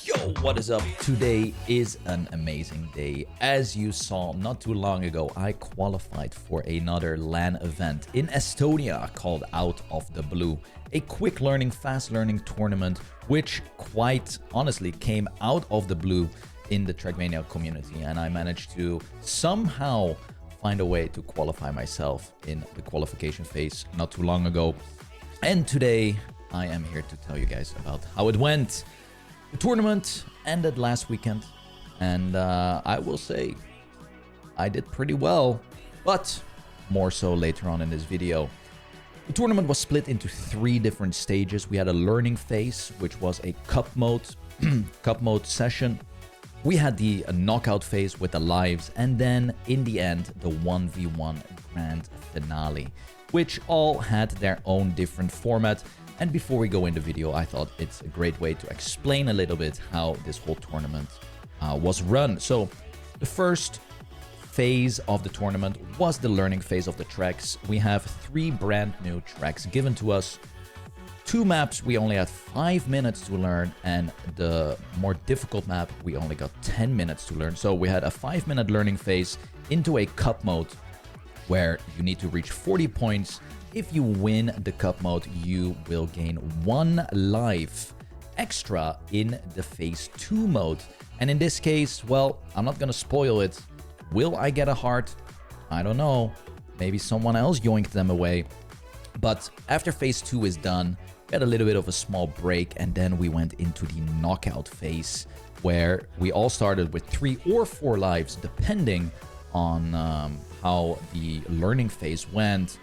Yo, what is up? Today is an amazing day. As you saw not too long ago, I qualified for another LAN event in Estonia called Out of the Blue. A quick learning, fast learning tournament, which quite honestly came out of the blue in the Trackmania community. And I managed to somehow find a way to qualify myself in the qualification phase not too long ago. And today I am here to tell you guys about how it went. The tournament ended last weekend, and I will say I did pretty well, but more so later on in this video. The tournament was split into 3 different stages. We had a learning phase, which was a cup mode session. We had the knockout phase with the lives, and then in the end, the 1v1 grand finale, which all had their own different format. And before we go in the video, I thought it's a great way to explain a little bit how this whole tournament was run. So the first phase of the tournament was the learning phase of the tracks. We have 3 brand new tracks given to us. 2 maps we only had 5 minutes to learn, and the more difficult map we only got 10 minutes to learn. So we had a 5-minute learning phase into a cup mode where you need to reach 40 points. If you win the cup mode, you will gain 1 life extra in the phase 2 mode. And in this case, well, I'm not gonna spoil it. Will I get a heart? I don't know. Maybe someone else yoinked them away. But after phase 2 is done, we had a little bit of a small break, and then we went into the knockout phase, where we all started with 3 or 4 lives, depending on how the learning phase went.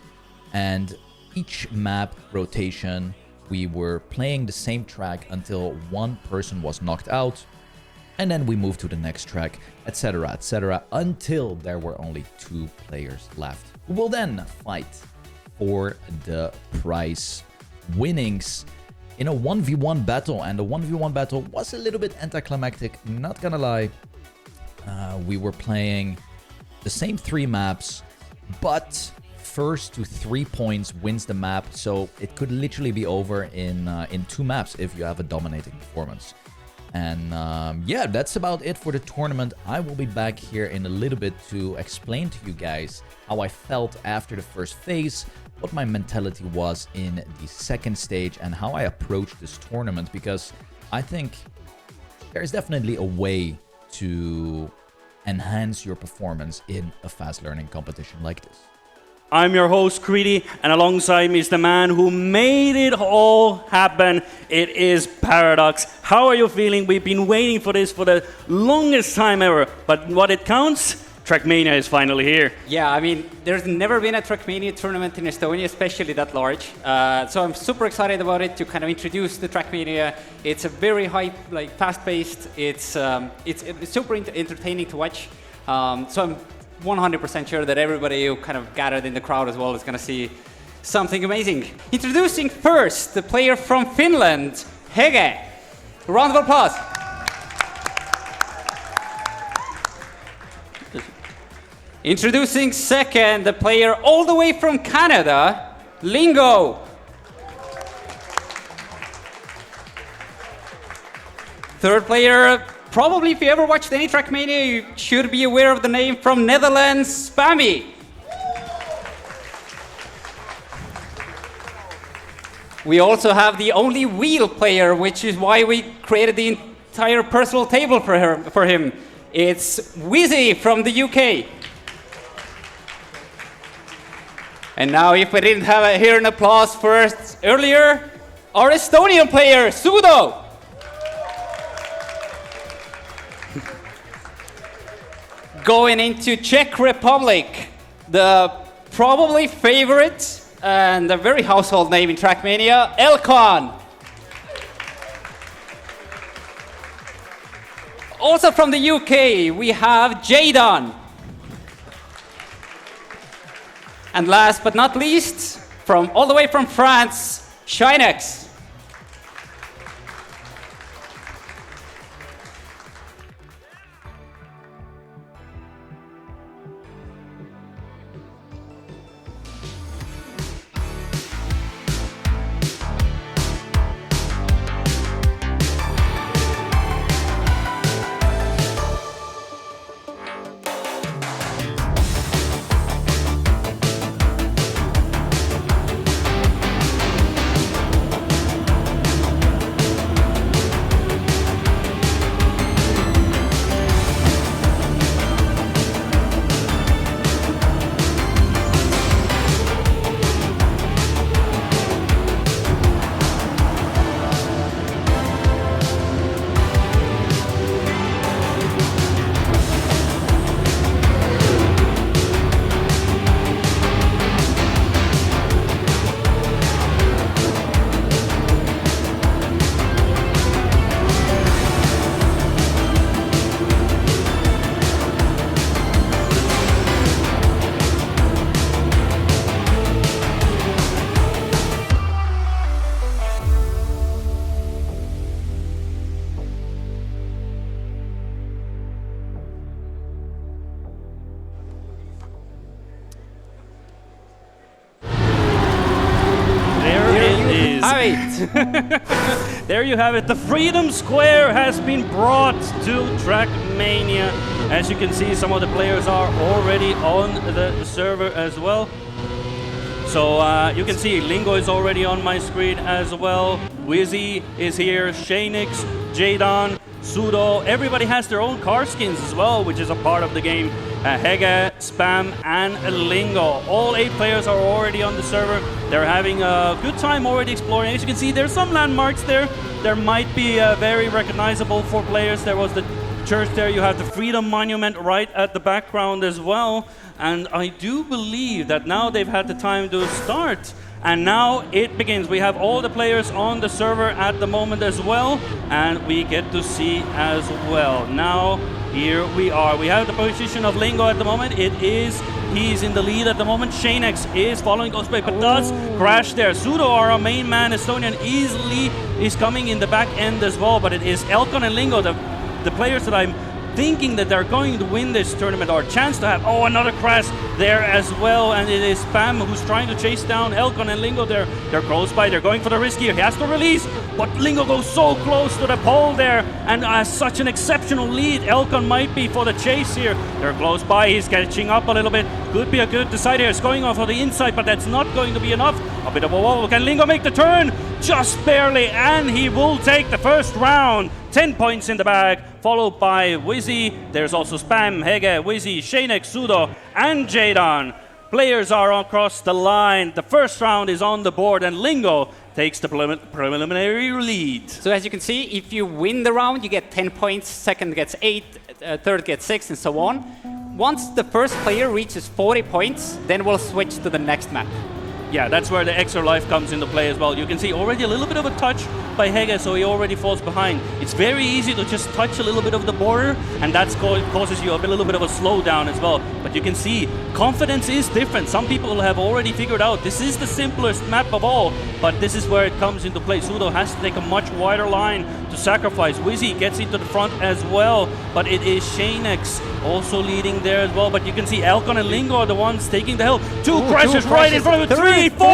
And each map rotation, we were playing the same track until one person was knocked out. And then we moved to the next track, etc., until there were only 2 players left, who will then fight for the prize winnings in a 1v1 battle. And the 1v1 battle was a little bit anticlimactic, not gonna lie. We were playing the same 3 maps, but first to 3 points wins the map, so it could literally be over in 2 maps if you have a dominating performance. And yeah, that's about it for the tournament. I will be back here in a little bit to explain to you guys how I felt after the first phase, what my mentality was in the second stage, and how I approached this tournament, because I think there's definitely a way to enhance your performance in a fast learning competition like this. I'm your host, Granady, and alongside me is the man who made it all happen. It is Paradox. How are you feeling? We've been waiting for this for the longest time ever, but what it counts, Trackmania is finally here. Yeah, I mean, there's never been a Trackmania tournament in Estonia, especially that large. So I'm super excited about it to kind of introduce the Trackmania. It's a very high, fast-paced. It's super entertaining to watch. So I'm 100% sure that everybody who kind of gathered in the crowd as well is going to see something amazing. Introducing first the player from Finland, Hege. A round of applause. Introducing second, the player all the way from Canada, Lingo. Third player, probably if you ever watched any Trackmania, you should be aware of the name, from Netherlands, Spammiej. We also have the only wheel player, which is why we created the entire personal table for him. It's Wizzy from the UK. And now, if we didn't hear an applause first earlier, our Estonian player, Sudo. Going into Czech Republic, the probably favorite and a very household name in Trackmania, Elkon. Also from the UK, we have Jadon. And last but not least, all the way from France, Shinex. There you have it. The Freedom Square has been brought to Trackmania. As you can see, some of the players are already on the server as well. So you can see Lingo is already on my screen as well. Wizzy is here, Shanix, Jadon, Sudo. Everybody has their own car skins as well, which is a part of the game. Hege, Spam, and Lingo. All 8 players are already on the server. They're having a good time already exploring. As you can see, there's some landmarks there. There might be very recognizable for players. There was the church there. You have the Freedom Monument right at the background as well. And I do believe that now they've had the time to start. And now it begins. We have all the players on the server at the moment as well. And we get to see as well. Now, here we are. We have the position of Lingo at the moment. He's in the lead at the moment. Shanex is following Ghostbait, but does crash there. Sudo, our main man, Estonian, easily is coming in the back end as well. But it is Elkon and Lingo, the players that I'm thinking that they're going to win this tournament, or a chance to have. Oh, another crash there as well, and it is Spam who's trying to chase down Elkon and Lingo. They're close by. They're going for the risk here. He has to release, but Lingo goes so close to the pole there, and has such an exceptional lead. Elkon might be for the chase here. They're close by. He's catching up a little bit. Could be a good decider. It's going off on the inside, but that's not going to be enough. A bit of a wobble. Can Lingo make the turn? Just barely, and he will take the first round. 10 points in the bag, followed by Wizzy. There's also Spam, Hege, Wizzy, Shanex, Sudo, and Jadon. Players are across the line. The first round is on the board, and Lingo takes the preliminary lead. So as you can see, if you win the round, you get 10 points, second gets 8, third gets 6, and so on. Once the first player reaches 40 points, then we'll switch to the next map. Yeah, that's where the extra life comes into play as well. You can see already a little bit of a touch by Hege, so he already falls behind. It's very easy to just touch a little bit of the border, and that causes you a little bit of a slowdown as well. But you can see confidence is different. Some people have already figured out this is the simplest map of all, but this is where it comes into play. Sudo has to take a much wider line to sacrifice. Wizzy gets into the front as well, but it is Shanex also leading there as well. But you can see Elkon and Lingo are the ones taking the hill. Two crashes right in front of it. 3, 4,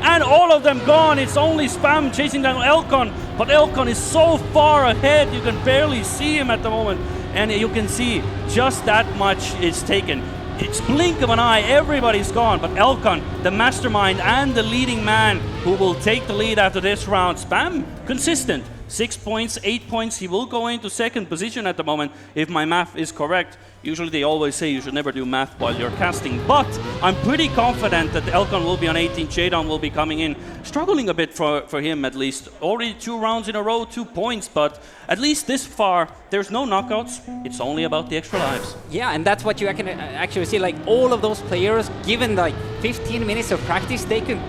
and all of them gone. It's only Spam chasing down Elkon, but Elkon is so far ahead you can barely see him at the moment, and you can see just that much is taken. It's blink of an eye, everybody's gone, but Elkon, the mastermind and the leading man, who will take the lead after this round. Spam, consistent. 6 points, 8 points. He will go into second position at the moment, if my math is correct. Usually they always say you should never do math while you're casting, but I'm pretty confident that Elkon will be on 18, Jadon will be coming in. Struggling a bit for him at least. Already 2 rounds in a row, 2 points, but at least this far, there's no knockouts. It's only about the extra lives. Yeah, and that's what you can actually see. Like all of those players, given like 15 minutes of practice, they can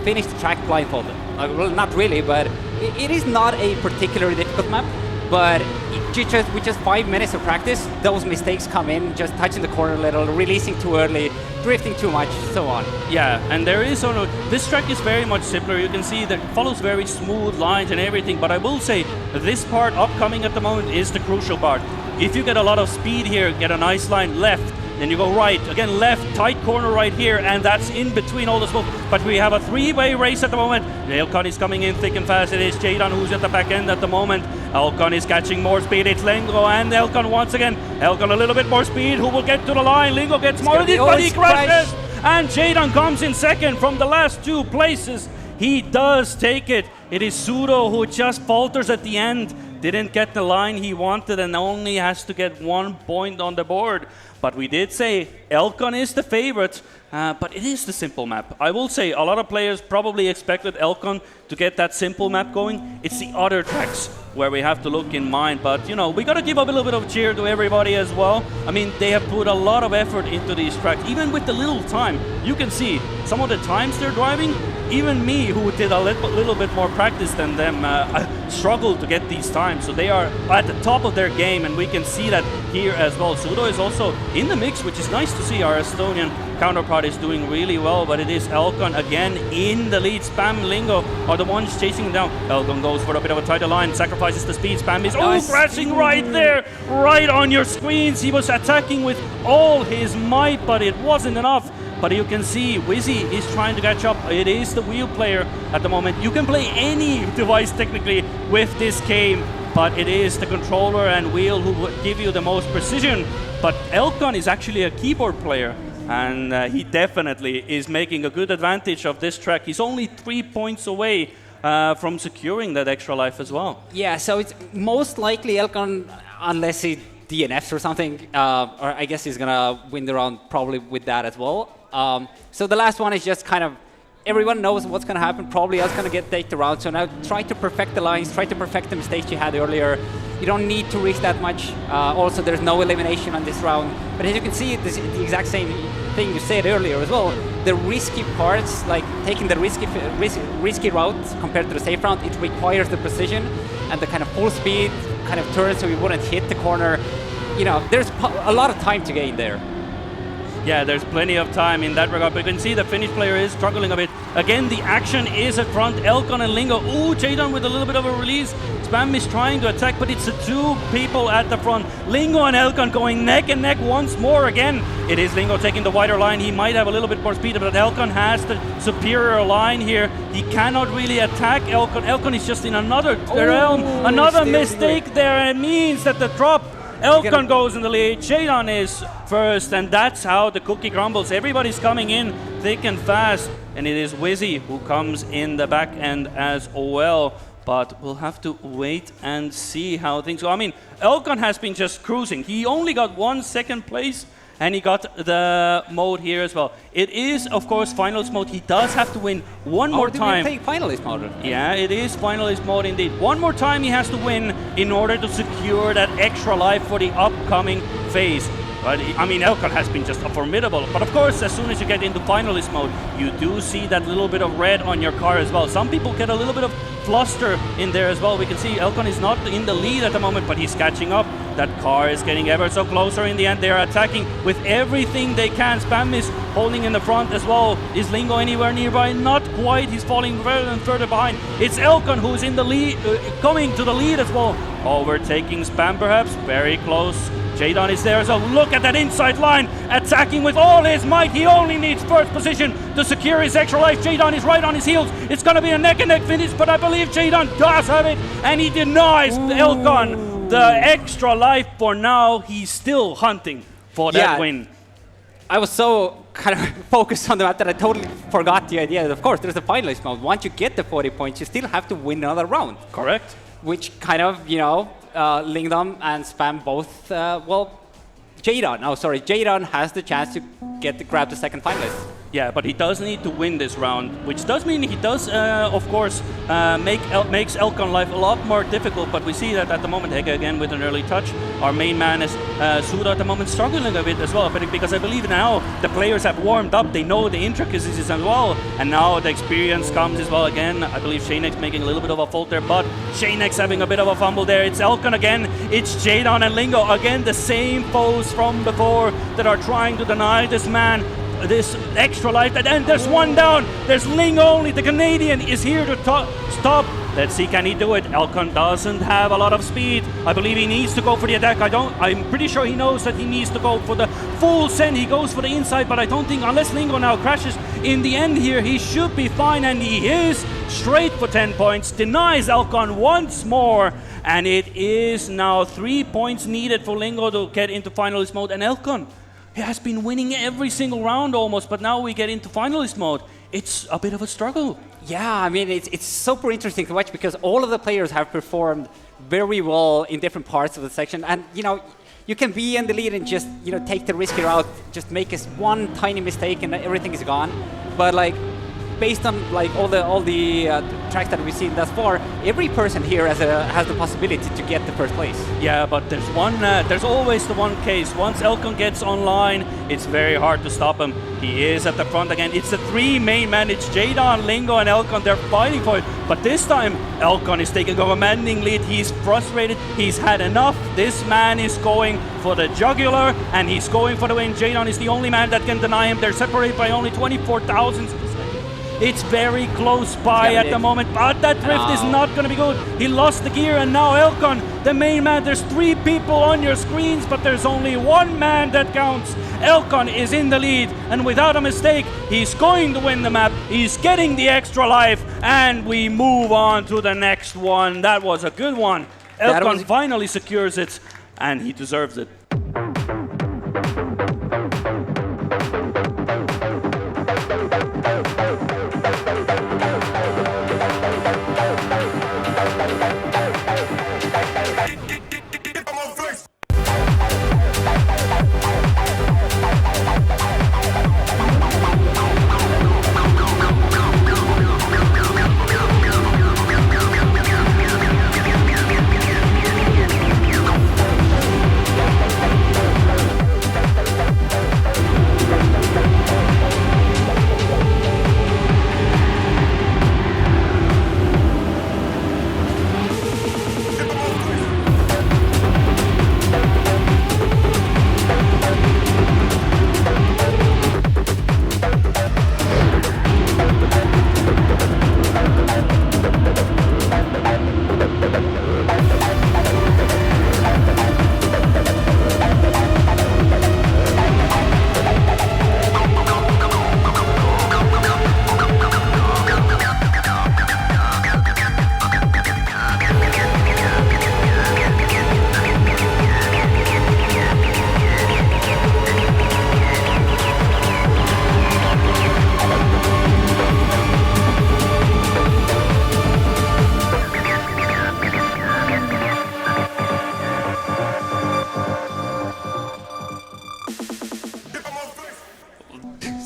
finish the track blindfolded. Well, not really, but it is not a particularly difficult map. But with just 5 minutes of practice, those mistakes come in, just touching the corner a little, releasing too early, drifting too much, so on. Yeah, and there is this track is very much simpler. You can see that it follows very smooth lines and everything, but I will say this part upcoming at the moment is the crucial part. If you get a lot of speed here, get a nice line left, then you go right, again left, tight corner right here, and that's in between all the smoke. But we have a 3-way race at the moment. Elkon is coming in thick and fast. It is Jadon who's at the back end at the moment. Elkon is catching more speed. It's Lingo and Elkon once again. Elkon a little bit more speed. Who will get to the line? Lingo gets more of this, but he crashes. And Jadon comes in second from the last 2 places. He does take it. It is Sudo who just falters at the end. Didn't get the line he wanted and only has to get 1 point on the board. But we did say Elkon is the favorite, but it is the simple map. I will say a lot of players probably expected Elkon to get that simple map going. It's the other tracks where we have to look in mind. But, you know, we got to give a little bit of cheer to everybody as well. I mean, they have put a lot of effort into these tracks, even with the little time. You can see some of the times they're driving. Even me, who did a little bit more practice than them, struggled to get these times. So they are at the top of their game, and we can see that here as well. Sudo is also in the mix, which is nice to see. Our Estonian counterpart is doing really well, but it is Elkon again in the lead. Spam, Lingo are the ones chasing him down. Elkon goes for a bit of a tighter line, sacrifices the speed. Spam is crashing right there, right on your screens. He was attacking with all his might, but it wasn't enough. but you can see Wizzy is trying to catch up. It is the wheel player at the moment. You can play any device technically with this game, but it is the controller and wheel who would give you the most precision. But Elkon is actually a keyboard player, and he definitely is making a good advantage of this track. He's only 3 points away from securing that extra life as well. Yeah, so it's most likely Elkon, unless he DNFs or something, or I guess he's gonna win the round probably with that as well. So the last one is just kind of, everyone knows what's gonna happen. Probably Elk's gonna take the round. So now try to perfect the lines, try to perfect the mistakes you had earlier. You don't need to risk that much. Also, there's no elimination on this round. But as you can see, this is the exact same thing you said earlier as well. The risky parts, like taking the risky route compared to the safe route, it requires the precision and the kind of full speed kind of turn so you wouldn't hit the corner. You know, there's a lot of time to gain there. Yeah, there's plenty of time in that regard, but you can see the Finnish player is struggling a bit. Again, the action is at front. Elkon and Lingo. Ooh, Jadon with a little bit of a release. Spam is trying to attack, but it's the two people at the front. Lingo and Elkon going neck and neck once more again. It is Lingo taking the wider line. He might have a little bit more speed, but Elkon has the superior line here. He cannot really attack Elkon. Elkon is just in another realm. Another mistake there, and it means that the drop Elkon goes in the lead, Jadon is first, and that's how the cookie crumbles. Everybody's coming in thick and fast, and it is Wizzy who comes in the back end as well. But we'll have to wait and see how things go. I mean, Elkon has been just cruising. He only got 1 second place, and he got the mode here as well. It is, of course, finalist mode. He does have to win one more time. Did we play finalist mode? Yeah, it is finalist mode indeed. One more time he has to win in order to secure that extra life for the upcoming phase. But I mean, Elkon has been just formidable. But of course, as soon as you get into finalist mode, you do see that little bit of red on your car as well. Some people get a little bit of fluster in there as well. We can see Elkon is not in the lead at the moment, but he's catching up. That car is getting ever so closer in the end. They are attacking with everything they can. Spam is holding in the front as well. Is Lingo anywhere nearby? Not quite. He's falling further and further behind. It's Elkon who's in the lead, coming to the lead as well. Overtaking Spam perhaps, very close. Jadon is there, so look at that inside line, attacking with all his might. He only needs first position to secure his extra life. Jadon is right on his heels. It's going to be a neck-and-neck finish, but I believe Jadon does have it, and he denies Elkon the extra life for now. He's still hunting for that win. I was so kind of focused on that I totally forgot the idea that, of course, there's a finalist mode. Once you get the 40 points, you still have to win another round. Correct. Which kind of, you know, Lingdom and Spam both, Jadon has the chance to grab the second finalist. Yeah, but he does need to win this round, which does mean he does, of course, makes Elkon life a lot more difficult, but we see that at the moment, Hege again with an early touch. Our main man is Suda at the moment struggling a bit as well, but because I believe now the players have warmed up, they know the intricacies as well, and now the experience comes as well again. I believe Shanex making a little bit of a fault there, but Shanex having a bit of a fumble there. It's Elkon again, it's Jadon and Lingo, again the same foes from before that are trying to deny this man this extra life, and there's one down. There's Lingo only. The Canadian is here to stop. Let's see, can he do it? Elkon doesn't have a lot of speed. I believe he needs to go for the attack. I'm pretty sure he knows that he needs to go for the full send. He goes for the inside, but I don't think, unless Lingo now crashes in the end here, he should be fine, and he is straight for 10 points. Denies Elkon once more, and it is now 3 points needed for Lingo to get into finalist mode, and Elkon, he has been winning every single round almost, but now we get into finalist mode. It's a bit of a struggle. Yeah, I mean, it's super interesting to watch because all of the players have performed very well in different parts of the section. And, you know, you can be in the lead and just, you know, take the risky route, just make one tiny mistake and everything is gone. But, like, based on like all the tracks that we've seen thus far, every person here has the possibility to get the first place. Yeah, but there's always the one case. Once Elkon gets online, it's very hard to stop him. He is at the front again. It's the three main men. It's Jadon, Lingo, and Elkon. They're fighting for it. But this time, Elkon is taking a commanding lead. He's frustrated. He's had enough. This man is going for the jugular, and he's going for the win. Jadon is the only man that can deny him. They're separated by only 24,000. It's very close by at the moment, but that drift is not going to be good. He lost the gear, and now Elkon the main man. There's 3 people on your screens, but there's only 1 man that counts. Elkon is in the lead, and without a mistake, he's going to win the map. He's getting the extra life, and we move on to the next one. That was a good one. Elkon finally secures it, and he deserves it.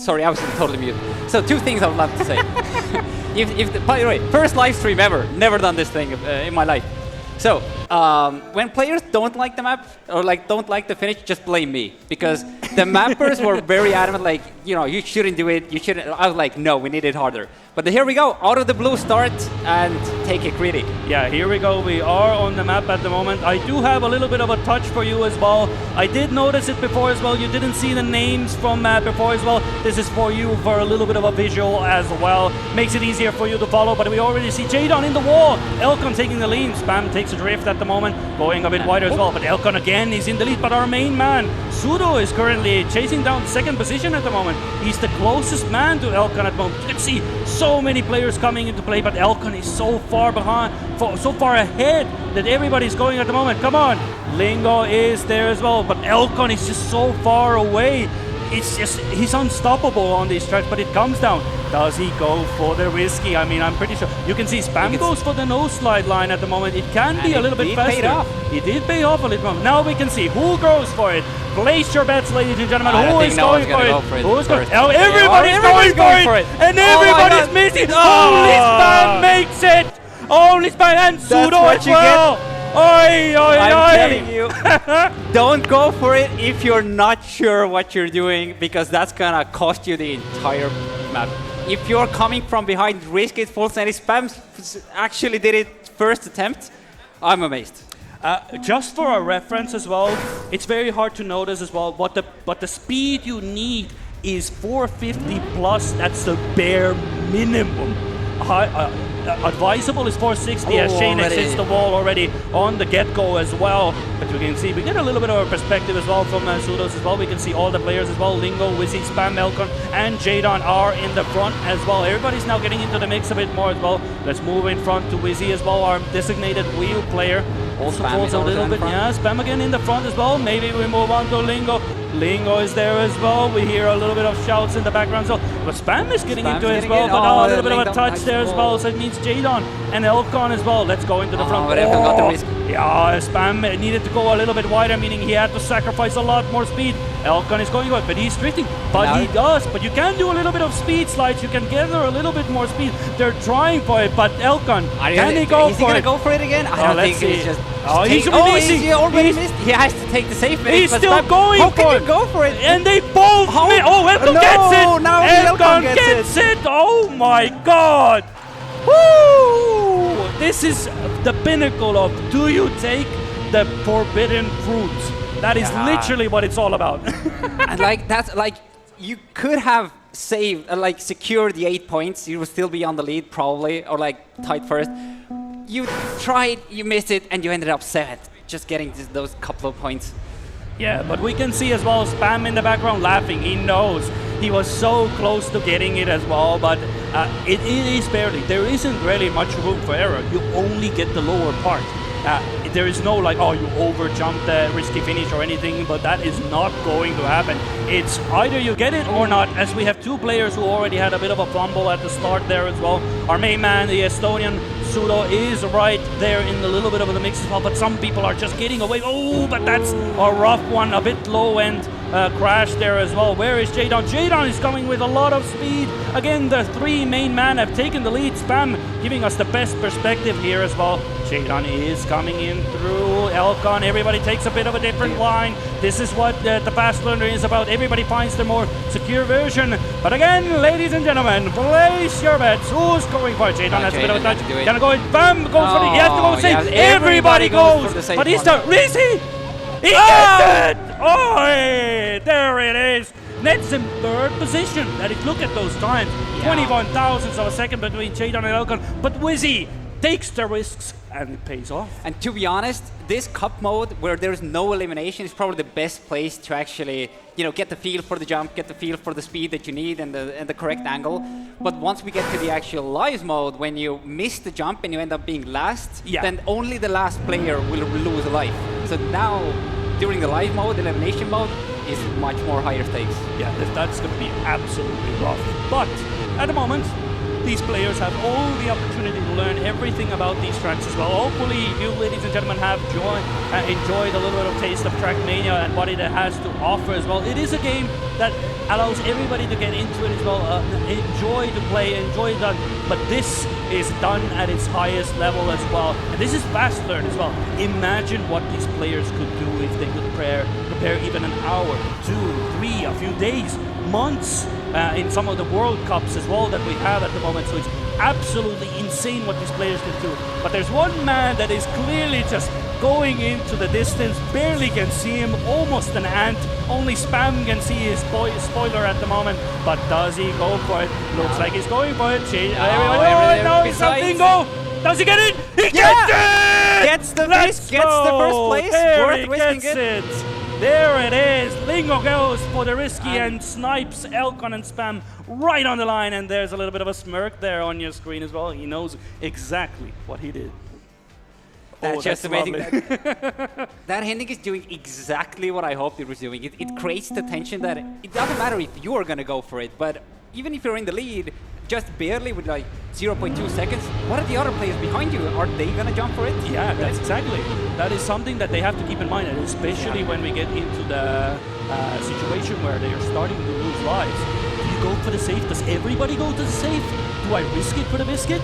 Sorry, I was totally mute. So 2 things I would love to say. By the way, first live stream ever. Never done this thing in my life. So when players don't like the map or don't like the finish, just blame me, because the mappers were very adamant, like, you shouldn't do it. You shouldn't. I was like, no, we need it harder. But here we go, out of the blue start and take it gritty. Yeah, here we go. We are on the map at the moment. I do have a little bit of a touch for you as well. I did notice it before as well. You didn't see the names from before as well. This is for you for a little bit of a visual as well. Makes it easier for you to follow, but we already see Jadon in the wall. Elkon taking the lead. Spam takes a drift at the moment, going a bit wider as well. But Elkon again is in the lead, but our main man, Sudo, is currently chasing down 2nd position at the moment. He's the closest man to Elkon at the moment. You can see so many players coming into play, but Elkon is so far behind, so far ahead that everybody's going at the moment. Come on, Lingo is there as well, but Elkon is just so far away. It's just, he's unstoppable on this stretch, but it comes down. Does he go for the risky? I mean, I'm pretty sure. You can see Spam goes for the no slide line at the moment. It can be a little bit faster. Paid off. He did pay off a little bit. Now we can see who goes for it. Place your bets, ladies and gentlemen. Who is going for it? Who's going? Oh, everybody's going for it, and everybody's missing. Only Spam makes it. Only Spam and Sudo as well. Oi, oi, I'm telling you, don't go for it if you're not sure what you're doing, because that's gonna cost you the entire map. If you're coming from behind, risk it full send. Spam actually did it first attempt. I'm amazed. Just for a reference as well, it's very hard to notice as well, but the speed you need is 450 plus. That's the bare minimum. Advisable is 460 as Shane hits the wall already on the get-go as well. But we can see, we get a little bit of a perspective as well from Sudos as well. We can see all the players as well. Lingo, Wizzy, Spam, Elkon, and Jadon are in the front as well. Everybody's now getting into the mix a bit more as well. Let's move in front to Wizzy as well, our designated wheel player. Also falls a little bit, yeah, Spam again in the front as well. Maybe we move on to Lingo. Lingo is there as well. We hear a little bit of shouts in the background. So, but Spam is getting into it as well. But a little bit of a touch there as well. So it means Jadon and Elkon as well. Let's go into the front. But Elkon got the risk. Yeah, Spam needed to go a little bit wider, meaning he had to sacrifice a lot more speed. Elkon is going good, but he's drifting. But he does. But you can do a little bit of speed slides. You can gather a little bit more speed. They're trying for it, but Elkon, can he go for it? Is he going to go for it again? I don't think he's just... he's releasing. He already missed. He has to take the safe move. He's still going for it. How can you go for it? And they both Elkon gets it! Now Elkon gets it! Oh my god! Woo! This is the pinnacle of, do you take the forbidden fruit? That is literally what it's all about. And that's you could have saved, secured the 8 points. You would still be on the lead probably, or tied first. you tried, you missed it, and you ended up 7th, just getting those couple of points. Yeah, but we can see as well Spam in the background laughing. He knows he was so close to getting it as well, but it is barely. There isn't really much room for error. You only get the lower part. There is no like, oh, you over-jumped the risky finish or anything, but that is not going to happen. It's either you get it or not, as we have 2 players who already had a bit of a fumble at the start there as well. Our main man, the Estonian, Sudo, is right there in a little bit of the mix as well, but some people are just getting away. Oh, but that's a rough one, a bit low-end crash there as well. Where is Jadon? Jadon is coming with a lot of speed. Again, the 3 main men have taken the lead. Spam giving us the best perspective here as well. Jadon is coming in through Elkon. Everybody takes a bit of a different line. This is what the fast learner is about. Everybody finds the more secure version. But again, ladies and gentlemen, place your bets. Who's going for it? Jadon has a bit of a touch. Gonna go in. Bam! Goes for it. He has to go safe. Yeah, everybody goes. For the safe But he's one. the Rizzy! He gets it! Oh, hey, there it is. Nets in 3rd position. That is, look at those times. 21 thousandths of a second between Jadon and Elkon. But Wizzy takes the risks and it pays off. And to be honest, this cup mode where there's no elimination is probably the best place to actually, get the feel for the jump, get the feel for the speed that you need and the correct angle. But once we get to the actual live mode, when you miss the jump and you end up being last, then only the last player will lose a life. So now, during the live mode, elimination mode, is much more higher stakes. Yeah, that's going to be absolutely rough. But at the moment, these players have all the opportunity to learn everything about these tracks as well. Hopefully you, ladies and gentlemen, have enjoyed a little bit of taste of Trackmania and what it has to offer as well. It is a game that allows everybody to get into it as well, enjoy the play, enjoy that, but this is done at its highest level as well. And this is fast learn as well. Imagine what these players could do if they could prepare even an hour, 2, 3, a few days, months in some of the World Cups as well that we have at the moment. So it's absolutely insane what these players can do. But there's one man that is clearly just going into the distance, barely can see him, almost an ant. Only Spam can see his spoiler at the moment. But does he go for it? Looks like he's going for it. Something go! Does he get it? He gets it! Gets the first place. There Worth he risking gets it. There it is. Lingo goes for the risky and snipes Elkon and Spam right on the line. And there's a little bit of a smirk there on your screen as well. He knows exactly what he did. That's just amazing. That Henning is doing exactly what I hoped it was doing. It creates the tension that it doesn't matter if you are going to go for it, but even if you're in the lead, just barely with like 0.2 seconds, what are the other players behind you? Are they going to jump for it? Yeah, that's exactly. That is something that they have to keep in mind, and especially when we get into the situation where they are starting to lose lives. Do you go for the safe? Does everybody go to the safe? Do I risk it for the biscuit?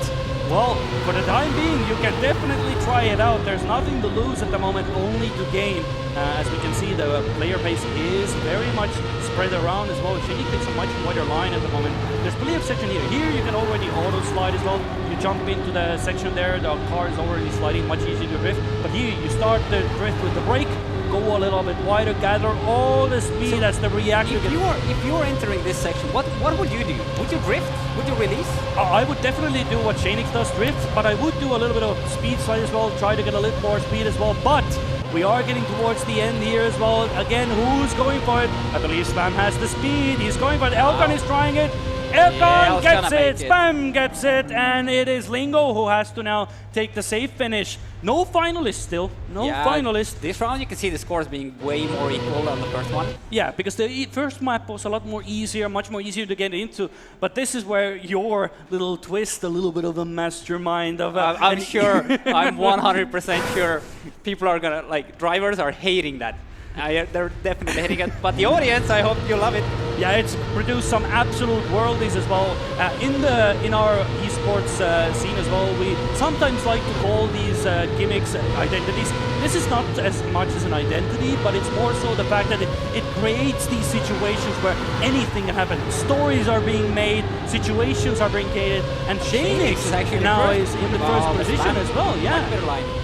Well, for the time being, you can definitely try it out. There's nothing to lose at the moment, only to gain. As we can see, the player base is very much spread around as well. Shady takes a much wider line at the moment. There's plenty of section here. Here you can already auto slide as well. You jump into the section there, the car is already sliding, much easier to drift. But here you start the drift with the brake, go a little bit wider, gather all the speed as the reactor. If you were entering this section, what would you do? Would you drift? Would you release? I would definitely do what Shanix does, drift, but I would do a little bit of speed slide as well, try to get a little more speed as well. But we are getting towards the end here as well. Again, who's going for it? I believe Spam has the speed. He's going for it. Elkon is trying it. Elkon gets it. Spam gets it. And it is Lingo who has to now take the safe finish. No finalists still. No finalists. This round you can see the scores being way more equal than the first one. Yeah, because the first map was a lot more easier, much more easier to get into. But this is where your little twist, a little bit of a mastermind of I'm sure, I'm 100% sure people are gonna, drivers are hating that. They're definitely hating it. But the audience, I hope you love it. Yeah, it's produced some absolute worldies as well. In our esports scene as well, we sometimes like to call these gimmicks identities. This is not as much as an identity, but it's more so the fact that it creates these situations where anything can happen. Stories are being made, situations are being created, and Shanix now is in the first position as well. Yeah,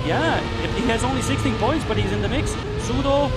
yeah. He has only 16 points, but he's in the mix. Sudo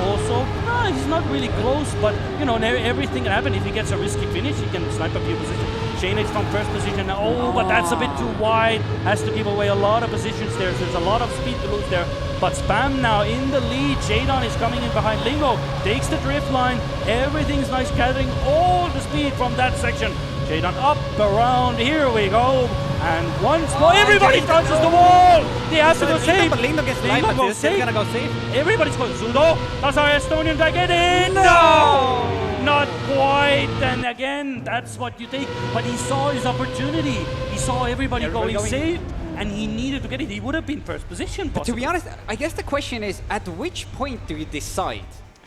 also, he's not really close, but everything can happen. If he gets a risky finish, he can snipe a few positions. Chainix from first position. Oh, but that's a bit too wide. Has to give away a lot of positions there. So there's a lot of speed to lose there. But Spam now in the lead. Jadon is coming in behind. Lingo takes the drift line. Everything's nice, gathering all the speed from that section. Jadon up, around, here we go. And once more, everybody touches the wall! They have to go safe! Lingo gets live, but goes still gonna go safe. Everybody's going Zudo. Does our Estonian guy get in? No! Not quite. And again, that's what you take. But he saw his opportunity. He saw everybody going safe, and he needed to get it. He would have been first position. But to be honest, I guess the question is, at which point do you decide?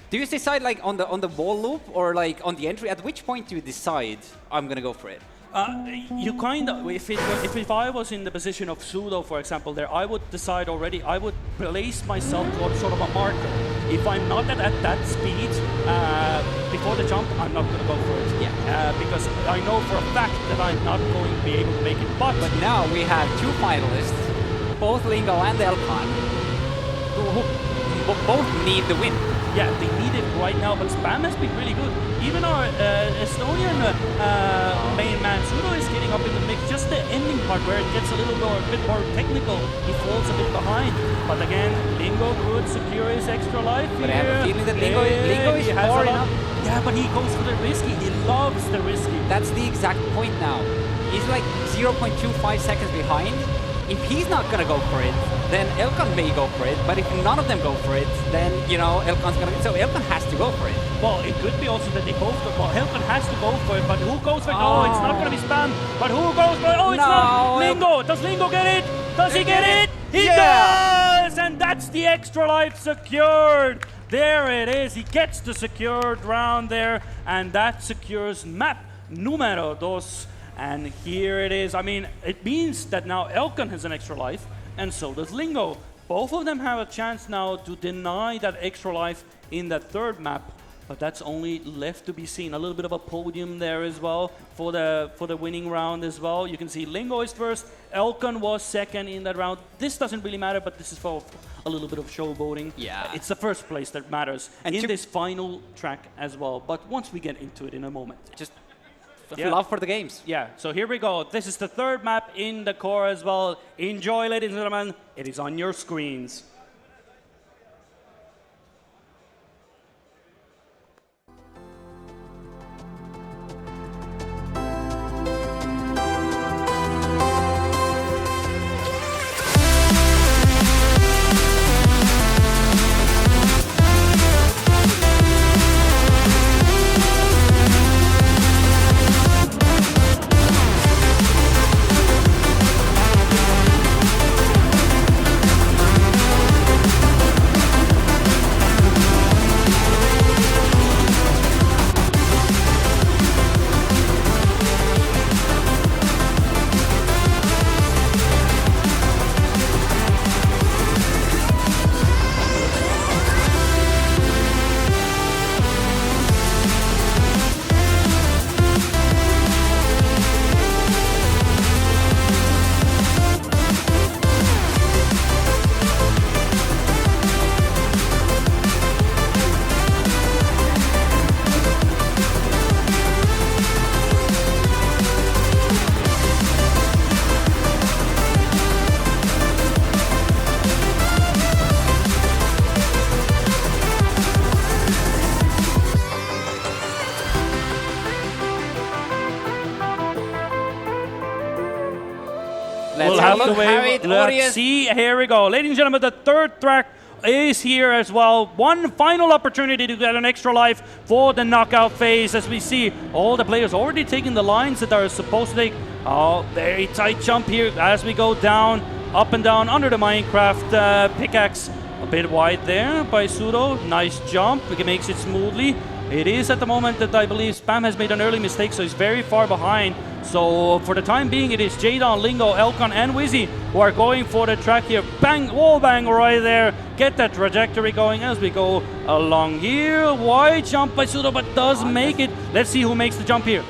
Do you decide like on the wall loop or like on the entry? At which point do you decide I'm gonna go for it? You kind of, if I was in the position of Sudo, for example, there, I would decide already, I would place myself towards sort of a marker. If I'm not at that speed before the jump, I'm not going to go for it. Yeah. Because I know for a fact that I'm not going to be able to make it. But now we have two finalists, both Lingo and Elkan, who both need the win. Yeah, they need it right now, but Spam has been really good. Even our Estonian main man, Sudo, is getting up in the mix. Just the ending part where it gets a bit more technical, he falls a bit behind. But again, Lingo could secure his extra life but here. I have a feeling that Lingo is far enough. Yeah, but he goes for the risky. He loves the risky. That's the exact point now. He's like 0.25 seconds behind. If he's not gonna go for it, then Elkan may go for it. But if none of them go for it, then you know Elkan's gonna. So Elkan has to go for it. Well, it could be also that they both go. Well, Elkan has to go for it, but who goes for it? Oh, it's not gonna be Spam. But who goes for it? Oh, it's not Lingo. Does Lingo get it? Does he get it? He does, and that's the extra life secured. There it is. He gets the secured round there, and that secures map numero dos. And here it is. I mean, it means that now Elkan has an extra life, and so does Lingo. Both of them have a chance now to deny that extra life in that third map, but that's only left to be seen. A little bit of a podium there as well for the winning round as well. You can see Lingo is first, Elkan was second in that round. This doesn't really matter, but this is for a little bit of showboating. Yeah. It's the first place that matters and in this final track as well. But once we get into it in a moment. Just love for the games. Yeah, so here we go. This is the third map in the core as well. Enjoy, ladies and gentlemen. It is on your screens. Let's see, here we go. Ladies and gentlemen, the third track is here as well. One final opportunity to get an extra life for the knockout phase. As we see, all the players already taking the lines that are supposed to take. Oh, very tight jump here as we go down, up and down under the Minecraft pickaxe. A bit wide there by Sudo. Nice jump. He makes it smoothly. It is at the moment that I believe Spam has made an early mistake, so he's very far behind. So for the time being, it is Jadon, Lingo, Elkan, and Wizzy who are going for the track here. Bang, wall bang right there. Get that trajectory going as we go along here. Wide jump by Sudo, but does make it. Let's see who makes the jump here.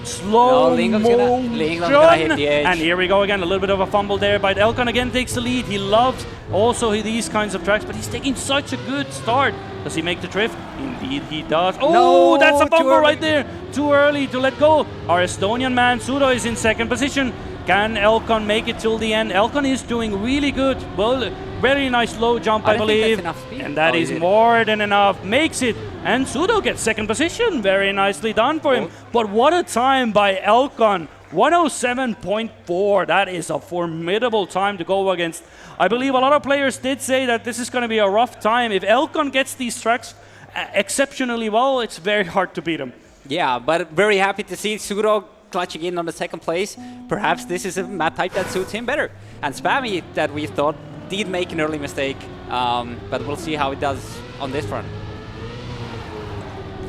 slow Lingo's gonna hit the edge. And here we go again, a little bit of a fumble there, but Elkan again takes the lead. He loves also these kinds of tracks, but he's taking such a good start. Does he make the drift? Indeed he does. Oh, No, that's a too fumble early. right there. Too early to let go. Our Estonian man, Sudo, is in second position. Can Elkan make it till the end? Elkan is doing really good. Well, very nice low jump, I don't think believe. that's enough speed. And that Oh, he is did. more than enough. Makes it. And Sudo gets second position. Very nicely done for him. But what a time by Elkan. 107.4. That is a formidable time to go against. I believe a lot of players did say that this is going to be a rough time. If Elkan gets these tracks exceptionally well, it's very hard to beat him. Yeah, but very happy to see Sudo clutching in on the second place. Perhaps this is a map type that suits him better. And Spammiej, that we thought did make an early mistake, but we'll see how it does on this front.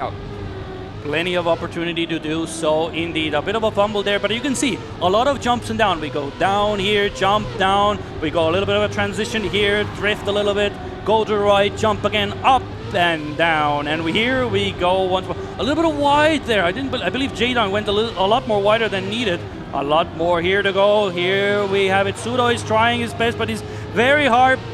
Oh. Plenty of opportunity to do so, indeed. A bit of a fumble there, but you can see a lot of jumps and down. We go down here, jump down. We go a little bit of a transition here, drift a little bit, go to the right, jump again, up and down. And here we go once more. A little bit of wide there. I believe Jadon went a lot more wider than needed. A lot more here to go. Here we have it. Sudo is trying his best, but he's very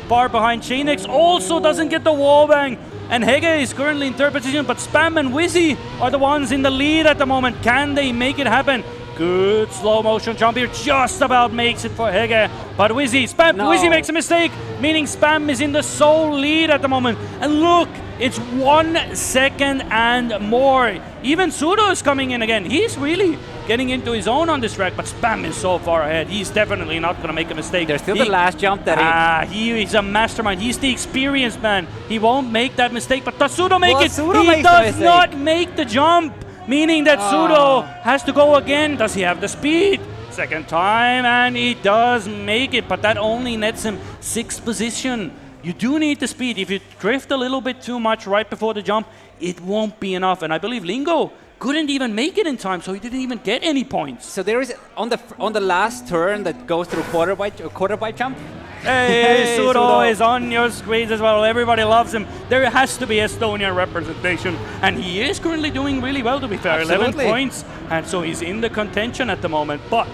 far behind. Chainx also doesn't get the wallbang. And Hege is currently in third position, but Spam and Wizzy are the ones in the lead at the moment. Can they make it happen? Good slow motion jump here, just about makes it for Hege. But Wizzy makes a mistake, meaning Spam is in the sole lead at the moment. And look, it's 1 second and more. Even Sudo is coming in again. He's really getting into his own on this track, but Spam is so far ahead. He's definitely not going to make a mistake. There's still the last jump that he is a mastermind. He's the experienced man. He won't make that mistake, but does Sudo make it? Sudo He makes the does mistake. not make the jump, meaning that Sudo has to go again. Does he have the speed? Second time, and he does make it, but that only nets him 6th position. You do need the speed. If you drift a little bit too much right before the jump, it won't be enough. And I believe Lingo couldn't even make it in time, so he didn't even get any points. So there is on the last turn that goes through quarter pipe jump. Hey, Sudo Sudo. is on your screens as well. Everybody loves him. There has to be Estonian representation, and he is currently doing really well, to be fair. Absolutely. 11 points, and so he's in the contention at the moment. But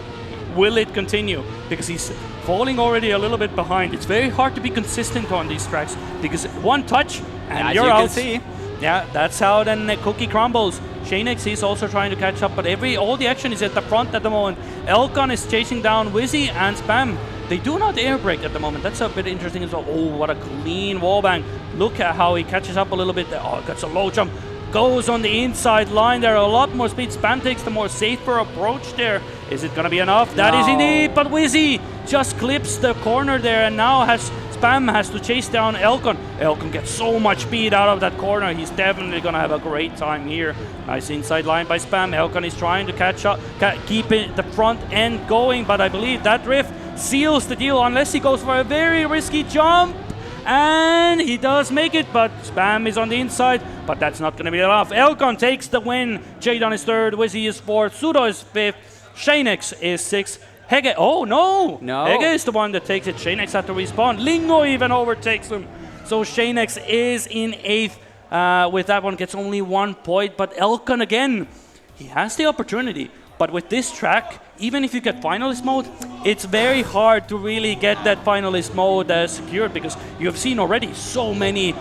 will it continue? Because he's falling already a little bit behind. It's very hard to be consistent on these tracks, because one touch and As you're you out. can see. Yeah, that's how then the cookie crumbles. Shanex is also trying to catch up, but all the action is at the front at the moment. Elkan is chasing down Wizzy and Spam. They do not air brake at the moment. That's a bit interesting as well. Oh, what a clean wallbang. Look at how he catches up a little bit there. Oh, gets a low jump. Goes on the inside line there. A lot more speed. Spam takes the more safer approach there. Is it going to be enough? That is indeed. But Wizzy just clips the corner there, and now Spam has to chase down Elkan. Elkan gets so much speed out of that corner. He's definitely going to have a great time here. Nice inside line by Spam. Elkan is trying to catch up, keep the front end going, but I believe that drift seals the deal unless he goes for a very risky jump. And he does make it, but Spam is on the inside, but that's not going to be enough. Elkan takes the win. Jadon is third, Wizzy is fourth, Sudo is fifth, Shanex is sixth. Hege, oh no! Hege is the one that takes it. Shanex had to respawn. Lingo even overtakes him. So Shanex is in eighth. With that one, gets only 1 point. But Elkan again, he has the opportunity. But with this track, even if you get finalist mode, it's very hard to really get that finalist mode secured, because you have seen already so many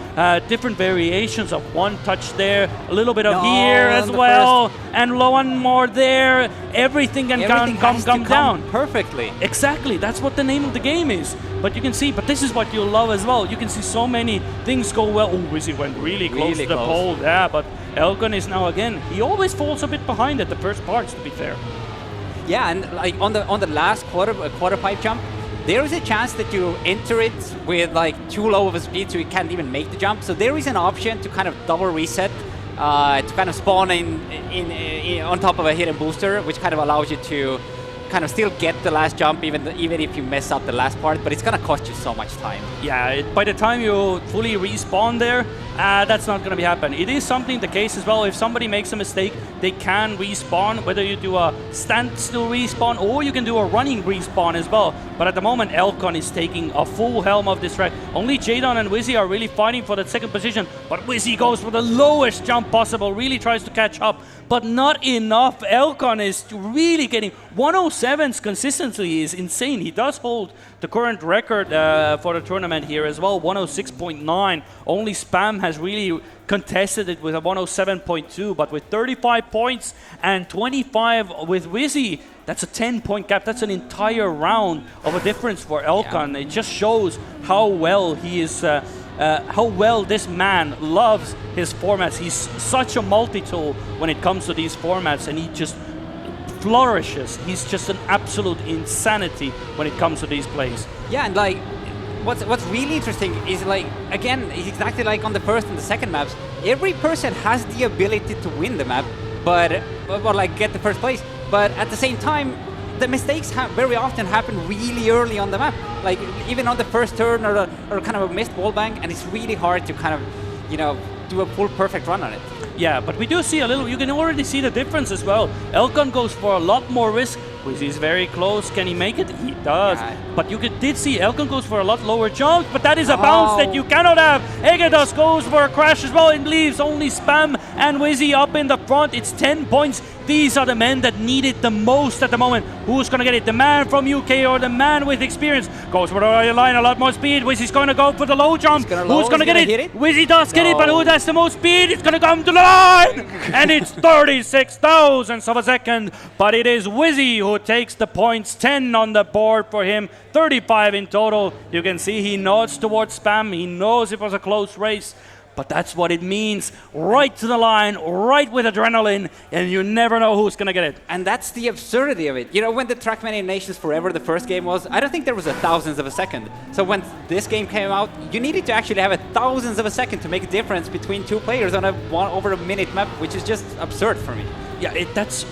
different variations of one touch there, a little bit of here as well, and one more there. Everything can come down perfectly. Exactly, that's what the name of the game is. But you can see, but this is what you love as well. You can see so many things go well. Oh, Wizzy went really close to the pole. Yeah, but Elkan is now again. He always falls a bit behind at the first parts, to be fair. Yeah, and like on the last quarter pipe jump, there is a chance that you enter it with like too low of a speed, so you can't even make the jump. So there is an option to kind of double reset, to kind of spawn in on top of a hidden booster, which kind of allows you to kind of still get the last jump, even if you mess up the last part, but it's gonna cost you so much time. Yeah, by the time you fully respawn there, That's not going to be happen. It is something the case as well. If somebody makes a mistake, they can respawn, whether you do a standstill respawn or you can do a running respawn as well. But at the moment, Elkon is taking a full helm of this track. Only Jadon and Wizzy are really fighting for that second position, but Wizzy goes for the lowest jump possible, really tries to catch up, but not enough. Elkon is really getting 107's consistency is insane. He does hold the current record for the tournament here as well, 106.9. Only Spam has really contested it with a 107.2, but with 35 points and 25 with Wizzy, that's a 10-point gap. That's an entire round of a difference for Elkon. Yeah. It just shows how well he is, how well this man loves his formats. He's such a multi-tool when it comes to these formats, and he just flourishes. He's just an absolute insanity when it comes to these plays. Yeah, and like, what's really interesting is, like, again, it's exactly like on the first and the second maps. Every person has the ability to win the map, but or like get the first place. But at the same time, the mistakes very often happen really early on the map, like even on the first turn or kind of a missed wall bang, and it's really hard to kind of, you know, do a full perfect run on it. Yeah, but we do see a little, you can already see the difference as well. Elkon goes for a lot more risk. Wizzy is very close. Can he make it? He does. Yeah. But you did see Elkon goes for a lot lower jumps, but that is a bounce that you cannot have. Egedas goes for a crash as well and leaves only Spam and Wizzy up in the front. It's 10 points. These are the men that need it the most at the moment. Who's going to get it? The man from UK or the man with experience? Goes for the line, a lot more speed. Wizzy's going to go for the low jump. Who's going to get it? Wizzy does get it, but who has the most speed? It's going to come to the line! And it's 36 thousandths of a second. But it is Wizzy who takes the points. 10 on the board for him. 35 in total. You can see he nods towards Spam. He knows it was a close race. But that's what it means. Right to the line, right with adrenaline, and you never know who's going to get it. And that's the absurdity of it. You know, when the Trackmania Nations Forever, the first game was, I don't think there was a thousandth of a second. So when this game came out, you needed to actually have a thousandth of a second to make a difference between two players on a over a minute map, which is just absurd for me. Yeah, that's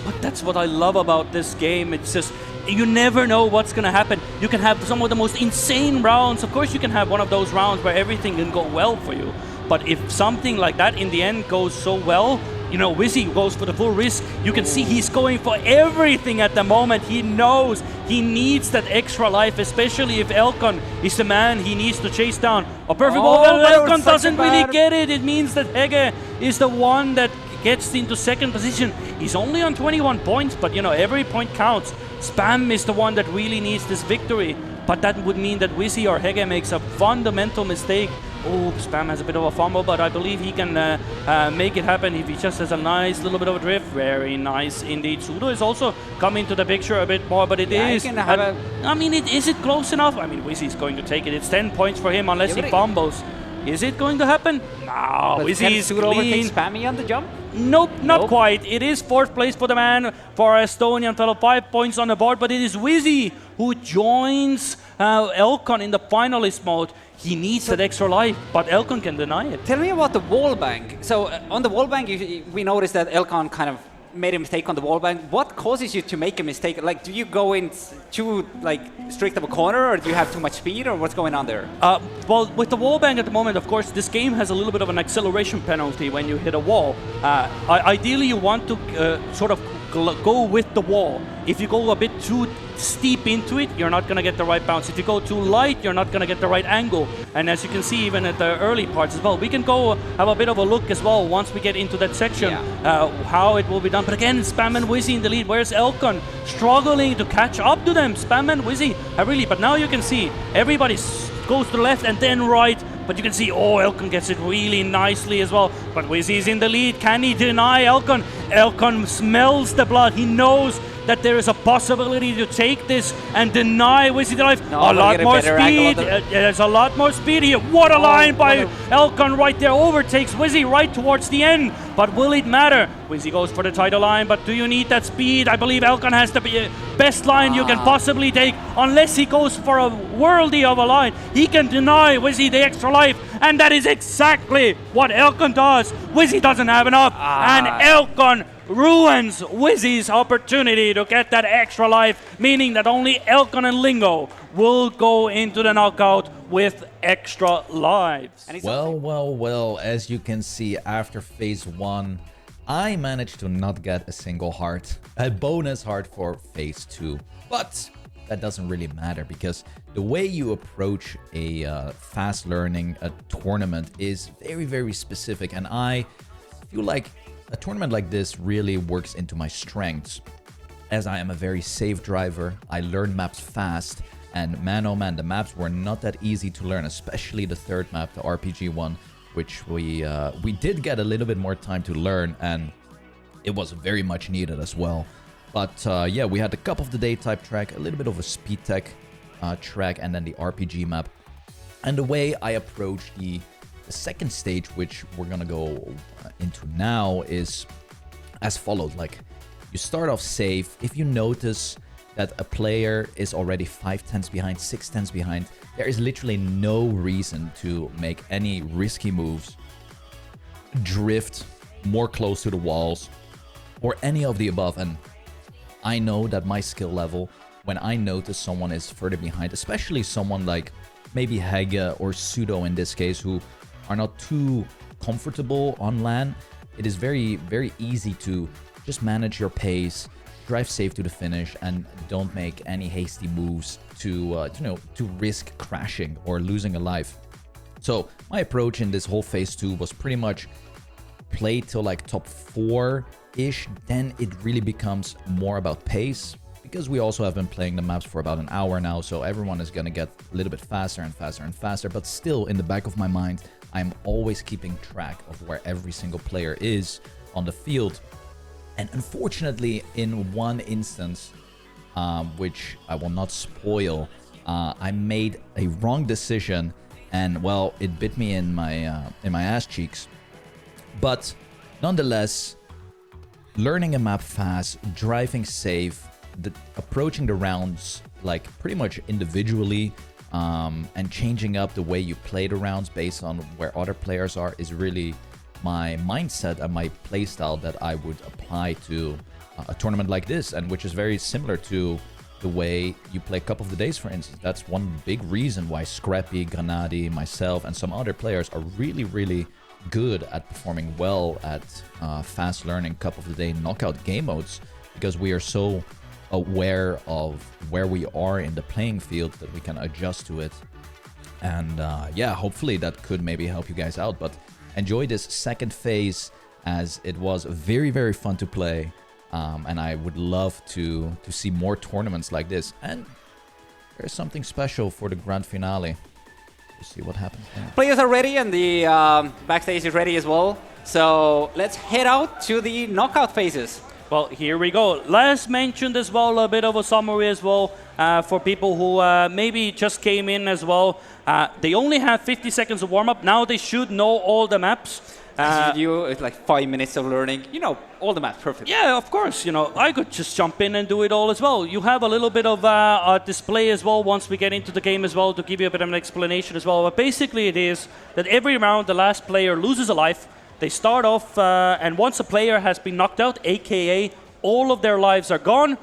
what I love about this game. It's just, you never know what's going to happen. You can have some of the most insane rounds. Of course, you can have one of those rounds where everything can go well for you. But if something like that in the end goes so well, you know, Wizzy goes for the full risk. You can see he's going for everything at the moment. He knows he needs that extra life, especially if Elkon is the man he needs to chase down. A perfect ball, Elkon doesn't really get it. It means that Hege is the one that gets into second position. He's only on 21 points, but you know, every point counts. Spam is the one that really needs this victory. But that would mean that Wizzy or Hege makes a fundamental mistake. Oh, Spam has a bit of a fumble, but I believe he can make it happen if he just has a nice little bit of a drift. Very nice indeed. Sudo is also coming to the picture a bit more, but it is. I mean, is it close enough? I mean, Wizzy is going to take it. It's 10 points for him unless he fumbles. Is it going to happen? No, Wizzy is clean. Overtake Spammy on the jump? Nope, not quite. It is fourth place for the man, for Estonian fellow, 5 points on the board, but it is Wizzy who joins Elkon in the finalist mode. He needs that extra life, but Elkon can deny it. Tell me about the wall bang. So on the wall bang, we noticed that Elkon kind of made a mistake on the wall bang. What causes you to make a mistake? Like, do you go in too strict of a corner, or do you have too much speed, or what's going on there? Well, with the wall bang at the moment, of course, this game has a little bit of an acceleration penalty when you hit a wall. Ideally, you want to sort of go with the wall. If you go a bit too steep into it, you're not going to get the right bounce. If you go too light, you're not going to get the right angle. And as you can see, even at the early parts as well, we can go have a bit of a look as well once we get into that section, how it will be done. But again, Spam and Wizzy in the lead. Where's Elkon? Struggling to catch up to them. Spam and Wizzy, really. But now you can see everybody goes to the left and then right. But you can see, Elkon gets it really nicely as well. But Wizzy is in the lead. Can he deny Elkon? Elkon smells the blood. He knows that there is a possibility to take this and deny Wizzy the life. A lot more speed. There's a lot more speed here. What a line by Elkon right there. Overtakes Wizzy right towards the end. But will it matter? Wizzy goes for the title line, but do you need that speed? I believe Elkon has the best line you can possibly take, unless he goes for a worldie of a line. He can deny Wizzy the extra life, and that is exactly what Elkon does. Wizzy doesn't have enough, and Elkon ruins Wizzy's opportunity to get that extra life, meaning that only Elkon and Lingo will go into the knockout. with extra lives. And it's Well, as you can see, after phase 1, I managed to not get a single heart. A bonus heart for phase 2. But that doesn't really matter because the way you approach a fast learning a tournament is very, very specific. And I feel like a tournament like this really works into my strengths. As I am a very safe driver, I learn maps fast. And man, oh man, the maps were not that easy to learn, especially the third map, the RPG one, which we did get a little bit more time to learn, and it was very much needed as well. But yeah, we had the Cup of the Day type track, a little bit of a speed tech track, and then the RPG map. And the way I approach the second stage, which we're gonna go into now, is as follows. Like, you start off safe. If you notice that a player is already 5 tenths behind, 6 tenths behind, there is literally no reason to make any risky moves, drift more close to the walls, or any of the above. And I know that my skill level, when I notice someone is further behind, especially someone like maybe Hege or Pseudo in this case, who are not too comfortable on LAN, it is very, very easy to just manage your pace, drive safe to the finish, and don't make any hasty moves to risk crashing or losing a life. So my approach in this whole phase 2 was pretty much play till like top 4-ish. Then it really becomes more about pace, because we also have been playing the maps for about an hour now, so everyone is gonna get a little bit faster and faster and faster. But still, in the back of my mind, I'm always keeping track of where every single player is on the field. And unfortunately, in one instance, which I will not spoil, I made a wrong decision, and well, it bit me in my ass cheeks. But nonetheless, learning a map fast, driving safe, approaching the rounds like pretty much individually, and changing up the way you play the rounds based on where other players are is really my mindset and my playstyle that I would apply to a tournament like this, and which is very similar to the way you play Cup of the Days, for instance. That's one big reason why Scrappy, Granady, myself, and some other players are really, really good at performing well at fast learning Cup of the Day knockout game modes, because we are so aware of where we are in the playing field that we can adjust to it. And yeah, hopefully that could maybe help you guys out. But enjoy this second phase, as it was very, very fun to play. And I would love to see more tournaments like this. And there's something special for the grand finale. We'll see what happens there. Players are ready, and the backstage is ready as well. So let's head out to the knockout phases. Well, here we go. Last mentioned as well, a bit of a summary as well for people who maybe just came in as well. They only have 50 seconds of warm-up. Now they should know all the maps. It's like 5 minutes of learning. You know all the maps perfectly. Yeah, of course. You know, I could just jump in and do it all as well. You have a little bit of a display as well once we get into the game as well, to give you a bit of an explanation as well. But basically it is that every round the last player loses a life. They start off, and once a player has been knocked out, aka all of their lives are gone,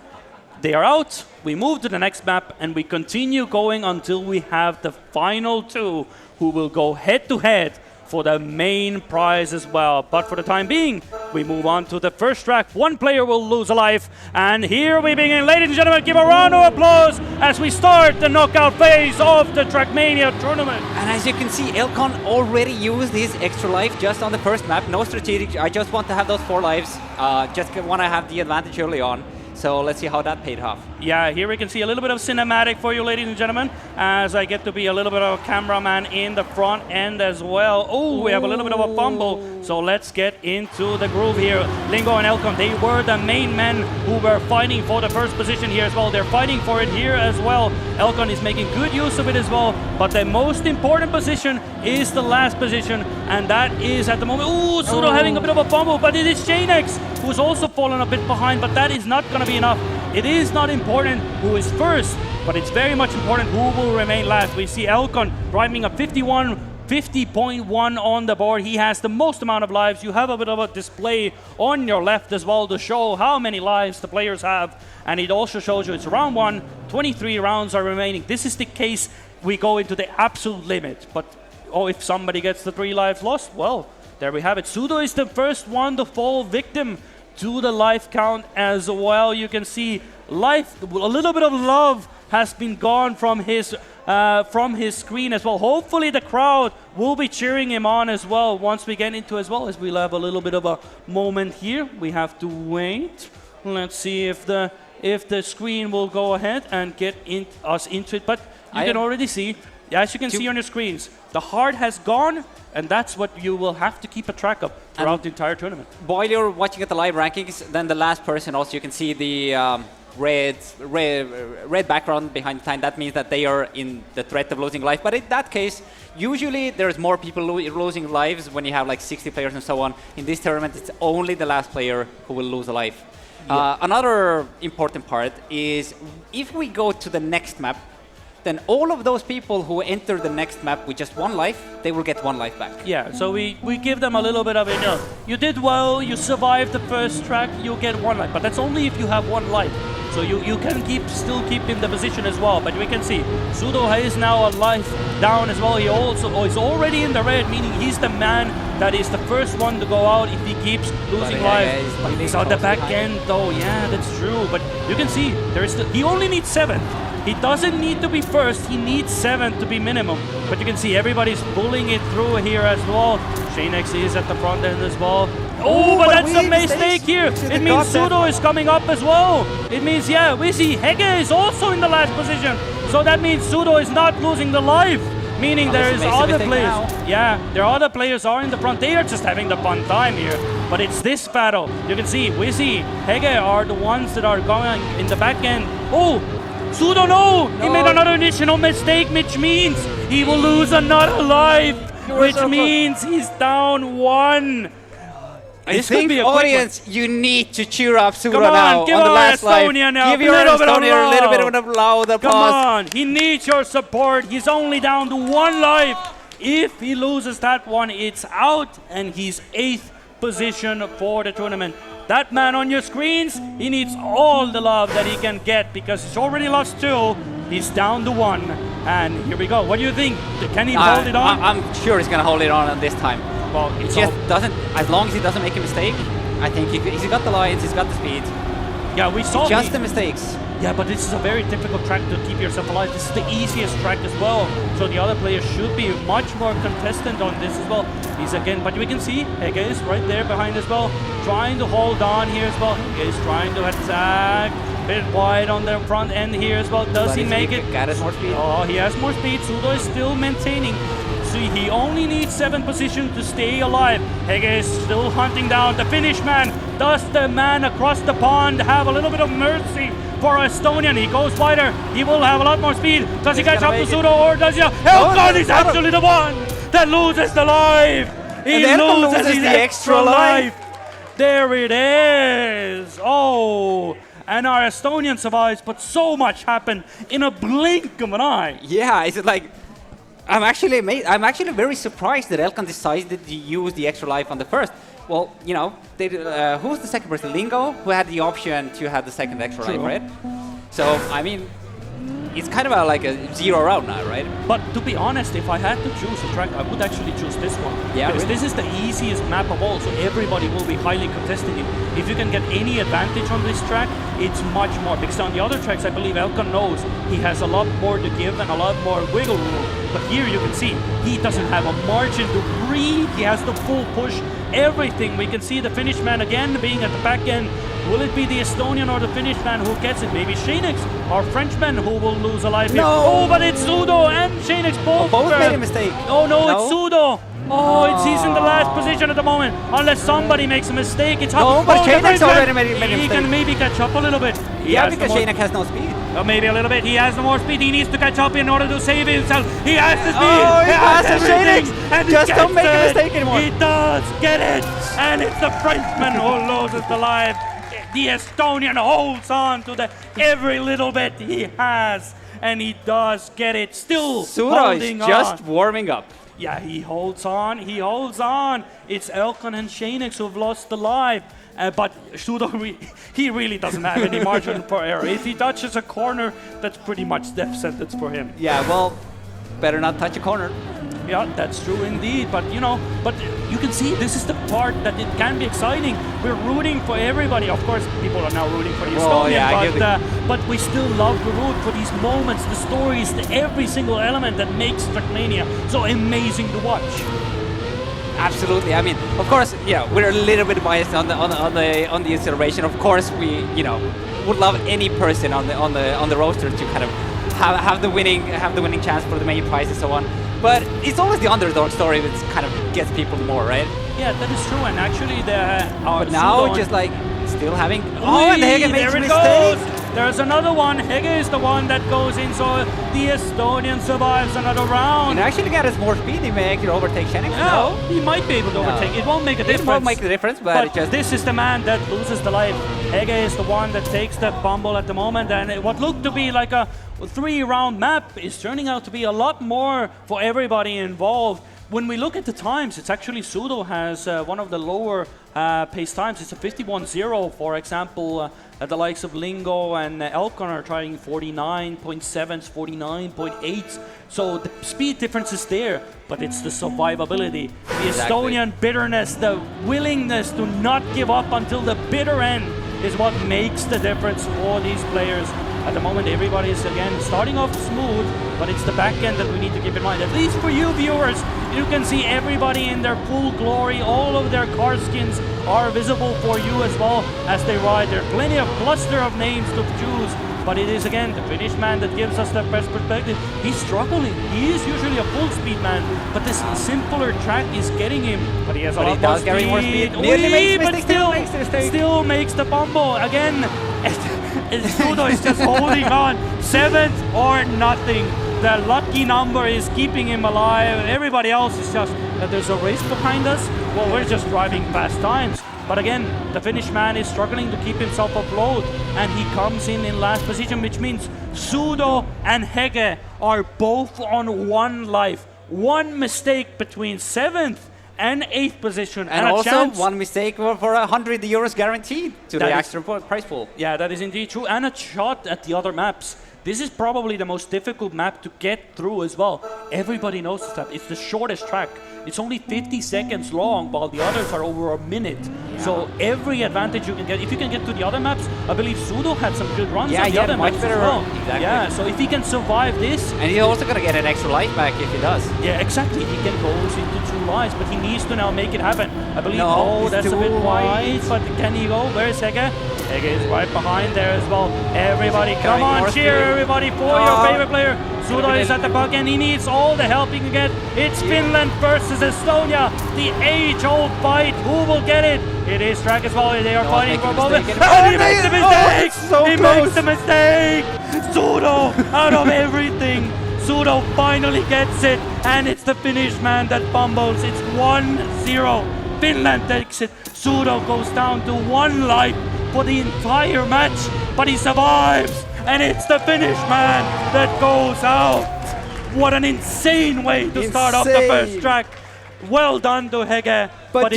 they are out. We move to the next map, and we continue going until we have the final 2 who will go head-to-head for the main prize as well. But for the time being, we move on to the first track. One player will lose a life, and here we begin. Ladies and gentlemen, give a round of applause as we start the knockout phase of the Trackmania tournament. And as you can see, Elkon already used his extra life just on the first map. No strategic, I just want to have those 4 lives. Just want to have the advantage early on. So let's see how that paid off. Yeah, here we can see a little bit of cinematic for you, ladies and gentlemen, as I get to be a little bit of a cameraman in the front end as well. Oh, we have a little bit of a fumble, so let's get into the groove here. Lingo and Elkon, they were the main men who were fighting for the first position here as well. They're fighting for it here as well. Elkon is making good use of it as well, but the most important position is the last position, and that is at the moment, Pseudo having a bit of a fumble, but it is Janex who's also fallen a bit behind, but that is not going to be enough. It is not important who is first, but it's very much important who will remain last. We see Elkon driving a 50.1 on the board. He has the most amount of lives. You have a bit of a display on your left as well to show how many lives the players have. And it also shows you it's round 1, 23 rounds are remaining. This is the case we go into the absolute limit. But if somebody gets the 3 lives lost, well, there we have it. Pseudo is the first one to fall victim to the life count as well. You can see life, a little bit of love has been gone from his screen as well. Hopefully the crowd will be cheering him on as well once we get into as well, as we'll have a little bit of a moment here. We have to wait. Let's see if the screen will go ahead and get us into it. But you can already see, as you can see on your screens, the heart has gone, and that's what you will have to keep a track of throughout the entire tournament. While you're watching at the live rankings, then the last person also, you can see the red background behind the time. That means that they are in the threat of losing life. But in that case, usually there's more people losing lives when you have like 60 players and so on. In this tournament, it's only the last player who will lose a life. Yeah. Another important part is if we go to the next map, then all of those people who enter the next map with just 1 life, they will get 1 life back. Yeah, so we give them a little bit of it. You did well, you survived the first track, you'll get 1 life. But that's only if you have 1 life. So you can still keep in the position as well. But we can see Pseudo is now a life down as well. He also is already in the red, meaning he's the man that is the first one to go out if he keeps losing life. But he's on the back end though. Yeah, that's true. But you can see he only needs 7. He doesn't need to be first, he needs 7 to be minimum. But you can see everybody's pulling it through here as well. Shanex is at the front end as well. Oh, but that's a mistake here. It means Pseudo is coming up as well. It means, yeah, we see Hege is also in the last position. So that means Pseudo is not losing the life. Meaning there is other players. Yeah, there are other players are in the front. They are just having the fun time here. But it's this battle. You can see Wizzy, Hege are the ones that are going in the back end. Oh! Pseudo, no! He made another additional mistake, which means he will lose another life, which means he's down 1. I think, audience, you need to cheer up Pseudo now give on the last life. Now. Give your Estonia a little bit of loud applause. Come on, he needs your support. He's only down to 1 life. If he loses that one, it's out, and he's 8th position for the tournament. That man on your screens, he needs all the love that he can get because he's already lost 2. He's down to 1. And here we go. What do you think? Can he hold it on? I'm sure he's going to hold it on this time. Well, it just doesn't, as long as he doesn't make a mistake, I think he's got the lines, he's got the speed. Yeah, we saw just the mistakes. Yeah, but this is a very difficult track to keep yourself alive. This is the easiest track as well. So the other players should be much more contestant on this as well. He's again, but we can see Hege is right there behind as well, trying to hold on here as well. Hege is trying to attack. A bit wide on the front end here as well. Does he make it? Got more speed. Oh, he has more speed. Pseudo is still maintaining. So he only needs 7 position to stay alive. Hege is still hunting down the finish man. Does the man across the pond have a little bit of mercy for Estonian? He goes wider. He will have a lot more speed. Does he catch up to Pseudo or does he? Oh God, he's actually the one that loses the life. He loses his extra life. There it is. Oh. And our Estonian survives, but so much happened in a blink of an eye. Yeah, it's like I'm actually amazed. I'm actually very surprised that Elkan decided to use the extra life on the first. Well, you know, who was the second person? Lingo, who had the option to have the second extra life, right? So, I mean, it's kind of like a 0 round now, right? But to be honest, if I had to choose a track, I would actually choose this one. Yeah, because this is the easiest map of all, so everybody will be highly contesting it. If you can get any advantage on this track, it's much more. Because on the other tracks, I believe Elkan knows he has a lot more to give and a lot more wiggle room. But here you can see, he doesn't have a margin to breathe. He has the full push, everything. We can see the Finnish man again being at the back end. Will it be the Estonian or the Finnish man who gets it? Maybe Shanex, our Frenchman, who will lose a life here. Oh, but it's Pseudo and Shanex both. Both made a mistake. Oh no, it's Pseudo. Oh, he's in the last position at the moment. Unless somebody makes a mistake, it's no, but Shanex already made a mistake. He can maybe catch up a little bit. Yeah, because Shanex has no speed. Maybe a little bit. He has no more speed. He needs to catch up in order to save himself. He has the speed. Oh, he passes Shanex. And just don't make a mistake anymore. He does get it. And it's the Frenchman who loses the life. The Estonian holds on to every little bit he has. And he does get it. Still holding on. Just warming up. Yeah, he holds on. He holds on. It's Elkan and Shanex who've lost the life. But Pseudo, he really doesn't have any margin for error. If he touches a corner, that's pretty much death sentence for him. Yeah, well, better not touch a corner. Yeah, that's true indeed. But you know, but you can see this is the part that it can be exciting. We're rooting for everybody. Of course, people are now rooting for the Oh, Estonian, yeah, but we still love to root for these moments, the stories, every single element that makes Trackmania so amazing to watch. Absolutely. I mean, of course, yeah, we're a little bit biased on the acceleration. Of course, we would love any person on the roster to kind of have the winning chance for the main prize and so on. But it's always the underdog story that kind of gets people more, right? Yeah, that is true. And actually, but now just like still having. And Hege makes there a it mistake. goes. There's another one. Hege is the one that goes in, so the Estonian survives another round. And actually, got his more speed. He may actually overtake Shenix. No, he might be able to overtake. It won't make a difference. It won't make the difference, but it just. This is the man that loses the life. Hege is the one that takes the bumble at the moment, and what looked to be like a 3-round map is turning out to be a lot more for everybody involved. When we look at the times, it's actually Sudo has one of the lower pace times. It's a 51.0, for example. The likes of Lingo and Elkon are trying 49.7s, 49.8s. So the speed difference is there, but it's the survivability, the Estonian bitterness, the willingness to not give up until the bitter end is what makes the difference for these players. At the moment, everybody is again starting off smooth, but it's the back end that we need to keep in mind. At least for you viewers, you can see everybody in their full glory. All of their car skins are visible for you as well as they ride. There are plenty of cluster of names to choose, but it is again the Finnish man that gives us the best perspective. He's struggling. He is usually a full speed man, but this simpler track is getting him. But he has a lot more speed. More speed. Nearly makes but mistake, still makes the bumble again. Sudo is just holding on. 7th or nothing. The lucky number is keeping him alive. Everybody else is just that there's a race behind us. Well, we're just driving fast times. But again, the Finnish man is struggling to keep himself afloat, and he comes in last position, which means Sudo and Hege are both on 1 life. 1 mistake between 7th and 8th position, and a also chance. 1 mistake for €100 guaranteed to the extra prize pool. Yeah, that is indeed true, and a shot at the other maps. This is probably the most difficult map to get through as well. Everybody knows that it's the shortest track. It's only 50 seconds long, while the others are over a minute. Yeah. So every advantage you can get, if you can get to the other maps, I believe Sudo had some good runs on the other maps as well. Exactly. Yeah, so if he can survive this... And he's also going to get an extra life back if he does. Yeah, exactly. He can go into 2 lives, but he needs to now make it happen. I believe, that's a bit wide, but can he go? Where is Hege? Hege is right behind there as well. Everybody, come on, cheer everybody for your favorite player. Sudo is at the back and he needs all the help he can get. It's Finland versus Estonia, the age-old fight. Who will get it? It is Track as well. They are fighting for both. And he makes the mistake! He makes the mistake! Sudo out of everything. Sudo finally gets it, and it's the Finnish man that fumbles. It's 1-0. Finland takes it. Sudo goes down to 1 life for the entire match, but he survives. And it's the Finnish man that goes out. What an insane way to start off the first track. Well done to Hege. But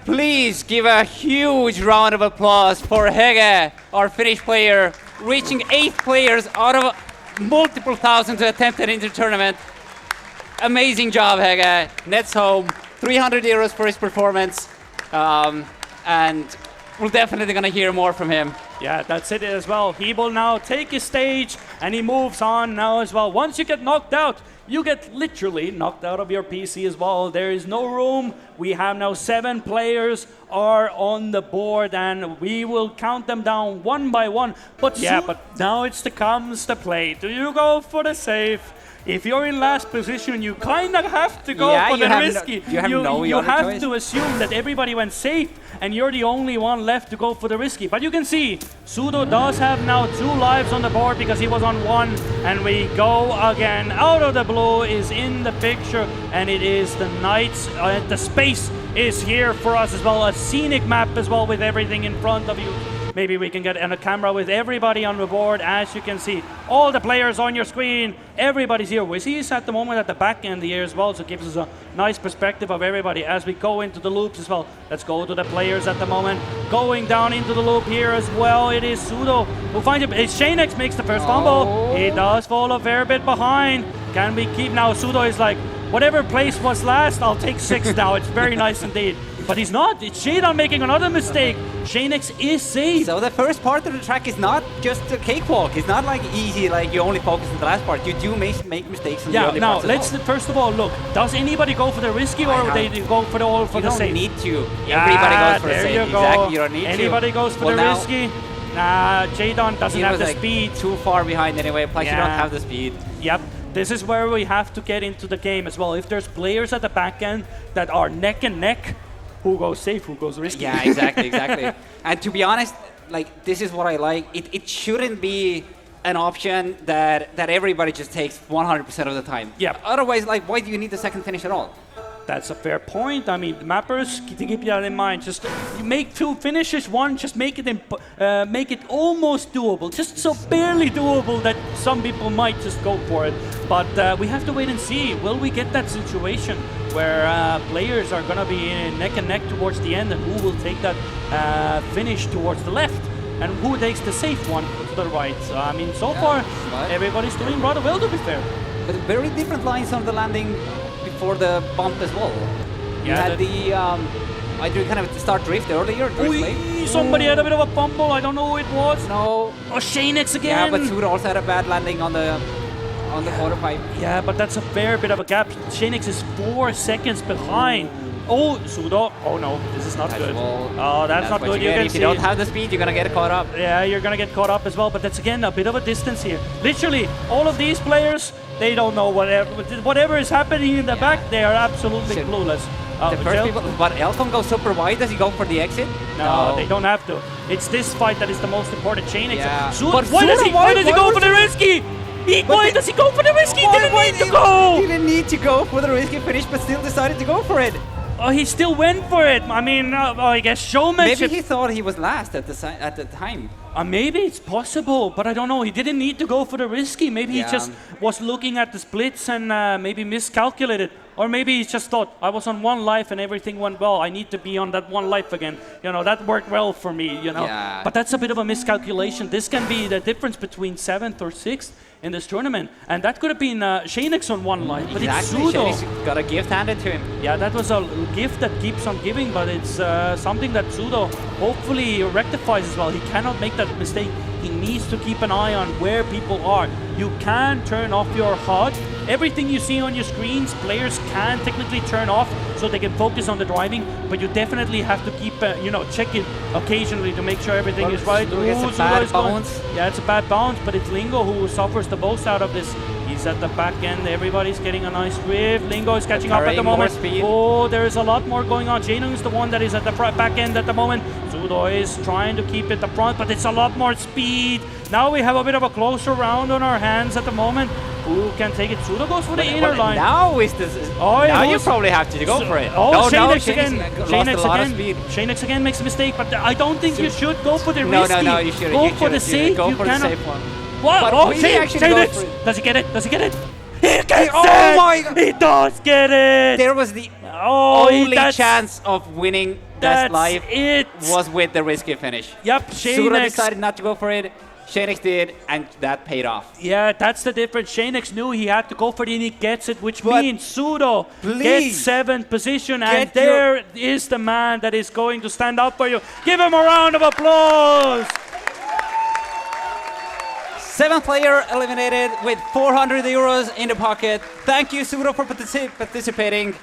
please give a huge round of applause for Hege, our Finnish player, reaching 8 players out of multiple thousands attempted in the tournament. Amazing job, Hege. Nets home. €300 for his performance. And we're definitely going to hear more from him. Yeah, that's it as well. He will now take his stage and he moves on now as well. Once you get knocked out, you get literally knocked out of your PC as well. There is no room. We have now 7 players are on the board and we will count them down 1 by 1. But now comes the play. Do you go for the safe? If you're in last position, you kind of have to go for the risky. You have to assume that everybody went safe and you're the only one left to go for the risky. But you can see, Sudo does have now 2 lives on the board because he was on 1. And we go again. Out of the blue is in the picture, and it is the Knights. The space is here for us as well. A scenic map as well with everything in front of you. Maybe we can get on a camera with everybody on the board. As you can see, all the players on your screen, everybody's here. Wizzy is at the moment at the back end here as well, so it gives us a nice perspective of everybody as we go into the loops as well. Let's go to the players at the moment. Going down into the loop here as well, it is Sudo who finds it. Shanex makes the first fumble. He does fall a fair bit behind. Can we keep now? Sudo is like, whatever place was last, I'll take 6 now. It's very nice indeed. But he's not. It's Jadon making another mistake. Shanex is safe. So the first part of the track is not just a cakewalk. It's not like easy, like you only focus on the last part. You do make mistakes in the early now parts let's first of all look. Does anybody go for the risky or would they go for the all for the safe? You don't need to. Everybody goes for the there safe. you go. Exactly. You don't need Anybody to. goes for the risky. Nah, Jadon doesn't have the speed. Too far behind anyway. Plus you don't have the speed. Yep. This is where we have to get into the game as well. If there's players at the back end that are neck and neck, who goes safe, who goes risky? Yeah, exactly. And to be honest, like this is what I like. It shouldn't be an option that everybody just takes 100% of the time. Yeah. Otherwise, like, why do you need the second finish at all? That's a fair point. I mean, mappers, to keep that in mind, just you make 2 finishes, one, just make it almost doable, just so barely doable that some people might just go for it. But we have to wait and see. Will we get that situation where players are going to be neck and neck towards the end, and who will take that finish towards the left, and who takes the safe one to the right? I mean, so far, everybody's doing rather well, to be fair. But very different lines on the landing before the bump as well. You had the I do kind of start drift earlier. Somebody had a bit of a fumble. I don't know who it was. No. Oh, Shanex again. Yeah, but Sudo also had a bad landing on the quarter pipe. Yeah, but that's a fair bit of a gap. Shanex is 4 seconds behind. Oh, Sudo. Oh no, this is not good. Oh, that's not good. If you don't have the speed, you're gonna get caught up. Yeah, you're gonna get caught up as well. But that's again a bit of a distance here. Literally, all of these players, they don't know whatever is happening in the back. They are absolutely clueless. The first people, but Elcom goes super wide. Does he go for the exit? No, they don't have to. It's this fight that is the most important. Shanex. Yeah. Why does he go for the risky? Why does he go for the risky? He didn't need to go. He didn't need to go for the risky finish, but still decided to go for it. Oh, he still went for it. I mean, I guess showmanship. Maybe he thought he was last at the time. Maybe it's possible, but I don't know. He didn't need to go for the risky. Maybe he just was looking at the splits and maybe miscalculated. Or maybe he just thought, I was on 1 life and everything went well. I need to be on that 1 life again. You know, that worked well for me, you know. Yeah. But that's a bit of a miscalculation. This can be the difference between 7th or 6th in this tournament. And that could have been Shanex on 1 life, but it's Sudo. Shanex got a gift handed to him. Yeah, that was a gift that keeps on giving, but it's something that Sudo hopefully rectifies as well. He cannot make that mistake. He needs to keep an eye on where people are. You can turn off your HUD. Everything you see on your screens, players can technically turn off so they can focus on the driving, but you definitely have to keep, check it occasionally to make sure everything is right. It's a bad bounce. Yeah, it's a bad bounce, but it's Lingo who suffers the most out of this. He's at the back end. Everybody's getting a nice drift. Lingo is catching up at the moment. Oh, there is a lot more going on. Jadon is the one that is at the back end at the moment. Sudo is trying to keep it the front, but it's a lot more speed. Now we have a bit of a closer round on our hands at the moment. Who can take it? Sudo goes for the inner line. Now is this. Now you probably have to go for it. Oh, Shanex again. Shanex again makes a mistake, but I don't think you should go for the risky. No, you shouldn't. Go for the safe. Go for the safe one. What? Oh, Shanex! Does he get it? Does he get it? He gets it! Oh my God! He does get it! There was the only chance of winning this live was with the risky finish. Yep, Sudo decided not to go for it. Shanex did, and that paid off. Yeah, that's the difference. Shanex knew he had to go for it, and he gets it, which means Sudo gets 7th position, and there is the man that is going to stand up for you. Give him a round of applause! 7th player eliminated with 400 euros in the pocket. Thank you, Sudo, for participating.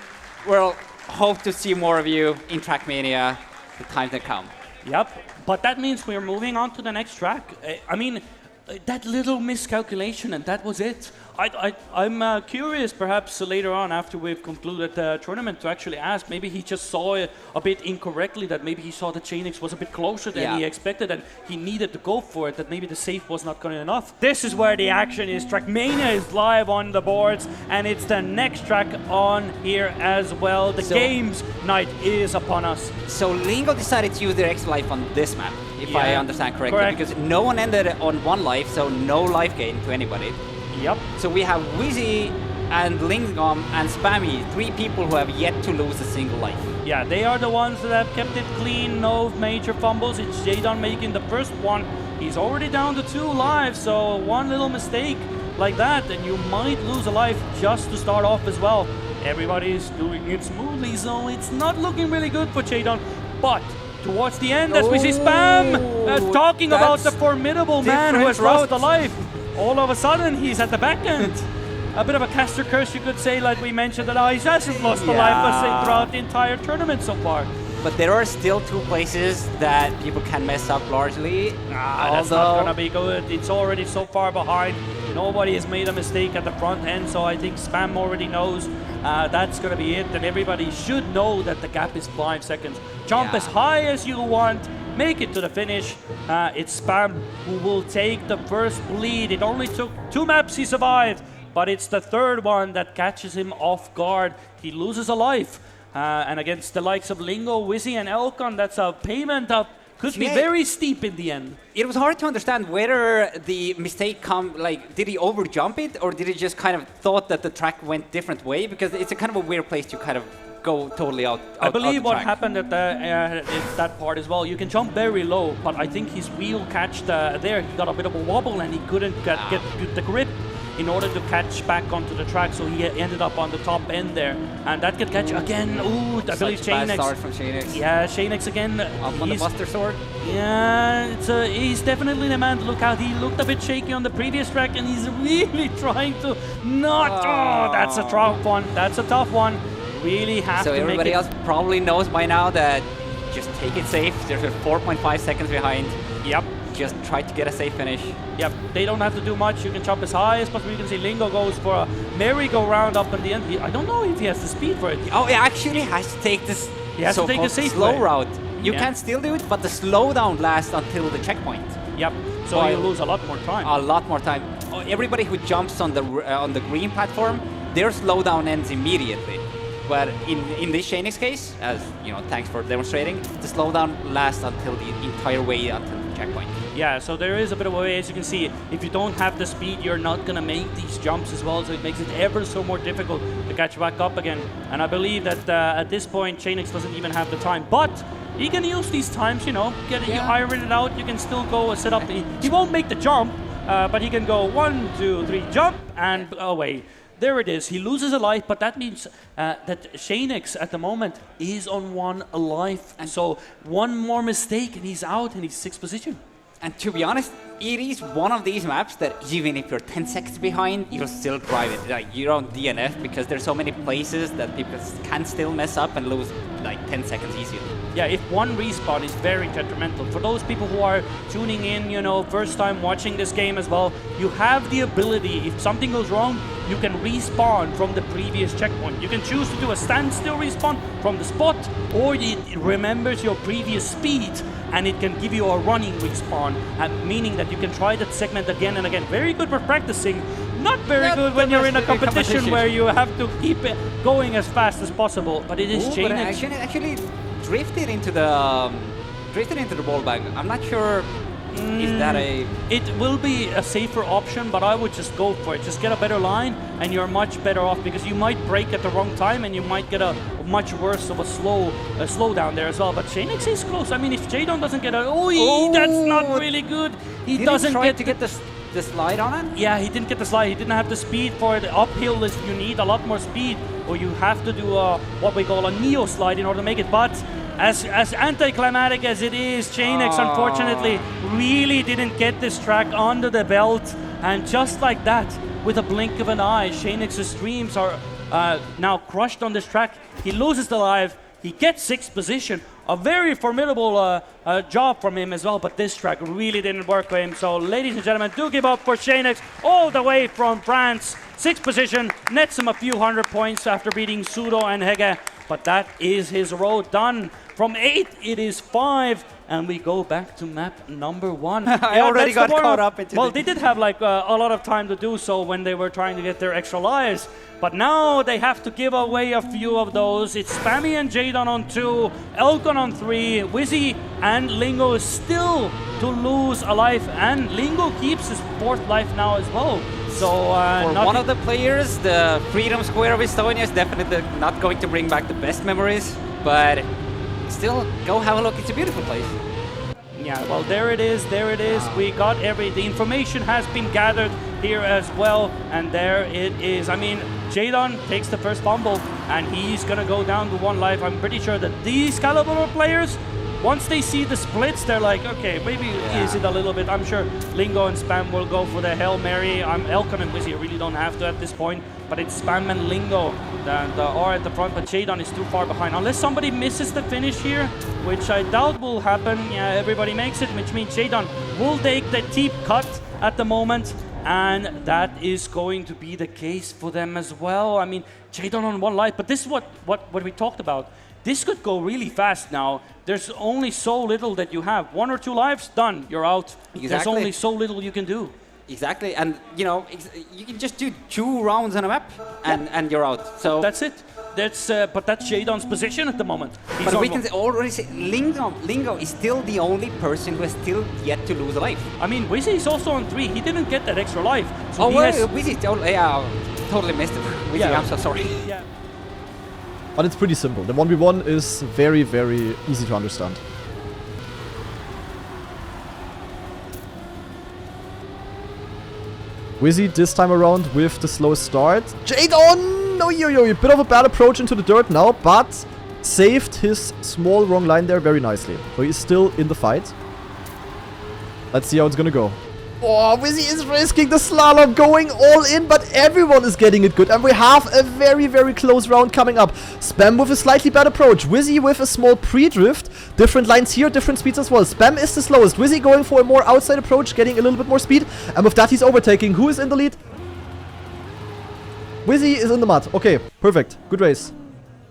We'll hope to see more of you in Trackmania the time to come. Yep, but that means we're moving on to the next track. I mean, that little miscalculation, and that was it. I'm curious, perhaps later on, after we've concluded the tournament, to actually ask. Maybe he just saw it a bit incorrectly, that maybe he saw that Shanex was a bit closer than he expected, and he needed to go for it, that maybe the safe was not good enough. This is where the action is. Trackmania is live on the boards, and it's the next track on here as well. The games night is upon us. So Lingo decided to use their extra life on this map, if I understand correctly, because no one ended on 1 life, so no life gain to anybody. Yep. So we have Wizzy and Lingom and Spammiej, 3 people who have yet to lose a single life. Yeah, they are the ones that have kept it clean, no major fumbles. It's Jadon making the first one. He's already down to 2 lives, so 1 little mistake like that, and you might lose a life just to start off as well. Everybody's doing it smoothly, so it's not looking really good for Jadon. But towards the end, as we see Spam talking about the formidable man who has lost a life, all of a sudden he's at the back end. A bit of a caster curse, you could say, like we mentioned, that he hasn't lost a life throughout the entire tournament so far. But there are still 2 places that people can mess up largely. That's not gonna be good. It's already so far behind. Nobody has made a mistake at the front end, so I think Spam already knows that's gonna be it. And everybody should know that the gap is 5 seconds. Jump as high as you want. Make it to the finish. It's Spam who will take the first bleed. It only took 2 maps he survived, but it's the 3rd one that catches him off guard. He loses a life. And against the likes of Lingo, Wizzy, and Elkon, that's a payment that could be very steep in the end. It was hard to understand whether the mistake did he overjump it, or did he just kind of thought that the track went different way? Because it's a kind of a weird place to kind of go totally out. I believe what happened at that part as well. You can jump very low, but I think his wheel catched there. He got a bit of a wobble and he couldn't get the grip in order to catch back onto the track, so he ended up on the top end there. And that could catch again. Ooh, I believe Bad start from Shanex. Yeah, Shanex again. Up on the Buster Sword. Yeah, he's definitely the man to look out. He looked a bit shaky on the previous track, and he's really trying to not. Oh, that's a tough one. That's a tough one. Really have to make it. So everybody else probably knows by now that just take it safe. There's a 4.5 seconds behind. Yep. Just try to get a safe finish. Yep, they don't have to do much. You can jump as high as possible. You can see Lingo goes for a merry-go-round up at the end. I don't know if he has the speed for it. Oh, he actually has to take this slow route. You can still do it, but the slowdown lasts until the checkpoint. Yep, so you lose a lot more time. A lot more time. Everybody who jumps on the green platform, their slowdown ends immediately. But in this Shanex case, as you know, thanks for demonstrating, the slowdown lasts until the entire way until the checkpoint. Yeah, so there is a bit of a way, as you can see, if you don't have the speed, you're not going to make these jumps as well, so it makes it ever so more difficult to catch back up again. And I believe that at this point, Shanex doesn't even have the time, but he can use these times, you know, you iron it out, you can still go set up. He won't make the jump, but he can go 1, 2, 3, jump, and away. There it is. He loses a life, but that means that Shanex at the moment is on 1 life. And so 1 more mistake and he's out and he's 6th position. And to be honest, it is one of these maps that even if you're 10 seconds behind, you'll still drive it. Like, you're on DNF because there's so many places that people can still mess up and lose like 10 seconds easily. Yeah, if 1 respawn is very detrimental. For those people who are tuning in, you know, first time watching this game as well, you have the ability, if something goes wrong, you can respawn from the previous checkpoint. You can choose to do a standstill respawn from the spot, or it remembers your previous speed and it can give you a running respawn, meaning that you can try that segment again and again. Very good for practicing, not very good when you're in a competition where you have to keep it going as fast as possible. But it is Shanex. Actually drifted into the ball bag. I'm not sure. Is that It will be a safer option, but I would just go for it. Just get a better line, and you're much better off because you might break at the wrong time, and you might get a much worse of a slowdown there as well. But Shanex is close. I mean, if Jadon doesn't get that's not really good. He doesn't get the slide on it. Yeah, he didn't get the slide. He didn't have the speed for it. Uphill is you need a lot more speed, or you have to do what we call a neo slide in order to make it. But as anticlimactic as it is, Shanex unfortunately really didn't get this track under the belt. And just like that, with a blink of an eye, Shanex's dreams are now crushed on this track. He loses the life. He gets 6th position. A very formidable job from him as well, but this track really didn't work for him. So, ladies and gentlemen, do give up for Shanex all the way from France. 6th position, nets him a few 100 points after beating Sudo and Hege, but that is his road done. From 8, it is 5, and we go back to map number 1. I already got caught up into Well, they did have like a lot of time to do so when they were trying to get their extra lives. But now they have to give away a few of those. It's Spammiej and Jadon on 2, Elkon on 3, Wizzy and Lingo is still to lose a life, and Lingo keeps his 4th life now as well. So for one of the players, the Freedom Square of Estonia is definitely not going to bring back the best memories, but still, go have a look. It's a beautiful place. Yeah, well, there it is. We got the information has been gathered. here as well. And there it is. I mean, Jadon takes the first fumble, and he's gonna go down to 1 life. I'm pretty sure that these caliber players, once they see the splits, they're like, okay, maybe is it a little bit. I'm sure Lingo and Spam will go for the Hail Mary. Elkan and Wizzy really don't have to at this point, but it's Spam and Lingo that are at the front, but Jadon is too far behind. Unless somebody misses the finish here, which I doubt will happen. Yeah, everybody makes it, which means Jadon will take the deep cut at the moment, and that is going to be the case for them as well. I mean, Jadon on 1 life, but this is what we talked about. This could go really fast now. There's only so little that you have. 1 or 2 lives, done, you're out. Exactly. There's only so little you can do. Exactly, and you know, you can just do 2 rounds on a map, and you're out. So that's it. But that's Jadon's position at the moment. But we can already say Lingo is still the only person who has still yet to lose a life. I mean, Wizzy is also on 3. He didn't get that extra life. So Wizzy, totally missed it. Wizzy, I'm so sorry. Yeah. But it's pretty simple. The 1v1 is very, very easy to understand. Wizzy this time around with the slow start. Jadon! No, yo, bit of a bad approach into the dirt now, but saved his small wrong line there very nicely. So he's still in the fight. Let's see how it's gonna go. Oh, Wizzy is risking the slalom, going all in, but everyone is getting it good. And we have a very, very close round coming up. Spam with a slightly bad approach. Wizzy with a small pre-drift. Different lines here, different speeds as well. Spam is the slowest. Wizzy going for a more outside approach, getting a little bit more speed. And with that, he's overtaking. Who is in the lead? Wizzy is in the mud. Okay, perfect. Good race.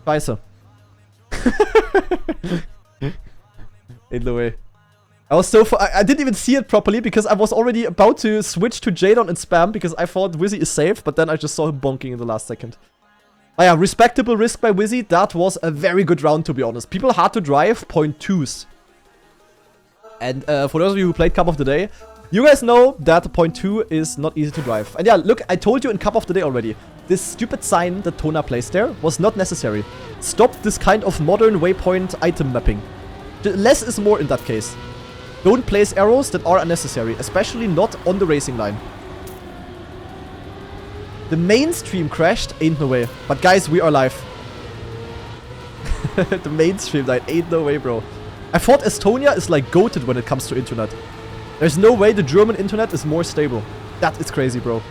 Scheiße. In the way. I was so I didn't even see it properly because I was already about to switch to Jadon and Spam because I thought Wizzy is safe, but then I just saw him bonking in the last second. Oh yeah, respectable risk by Wizzy. That was a very good round, to be honest. People had to drive 0.2s. And for those of you who played Cup of the Day, you guys know that 0.2 is not easy to drive. And yeah, look, I told you in Cup of the Day already. This stupid sign that Tona placed there was not necessary. Stop this kind of modern waypoint item mapping. Less is more in that case. Don't place arrows that are unnecessary, especially not on the racing line. The mainstream crashed, ain't no way. But guys, we are live. The mainstream died, ain't no way, bro. I thought Estonia is like goated when it comes to internet. There's no way the German internet is more stable. That is crazy, bro.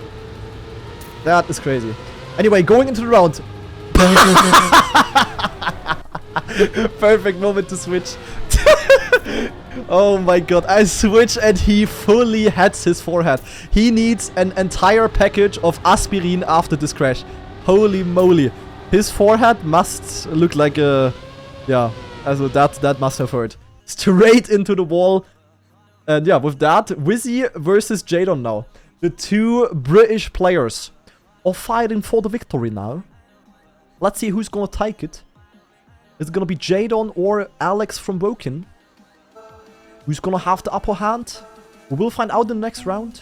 That is crazy. Anyway, going into the round. Perfect moment to switch. Oh my god, I switch and he fully hats his forehead. He needs an entire package of aspirin after this crash. Holy moly. His forehead must look like a... Yeah, also that must have hurt. Straight into the wall. And yeah, with that, Wizzy versus Jadon now. The 2 British players are fighting for the victory now. Let's see who's gonna take it. Is it gonna be Jadon or Alex from Woken? Who's gonna have the upper hand? We will find out in the next round.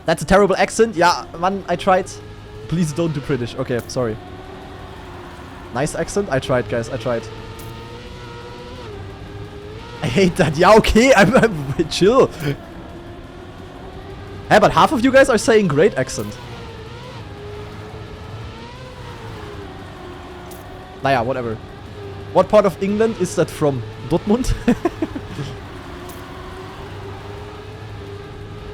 That's a terrible accent. Yeah, man, I tried. Please don't do British. Okay, sorry. Nice accent. I tried, guys. I tried. I hate that. Yeah, okay. I'm chill. Hey, but half of you guys are saying great accent. Naja, whatever. What part of England is that from? Dortmund?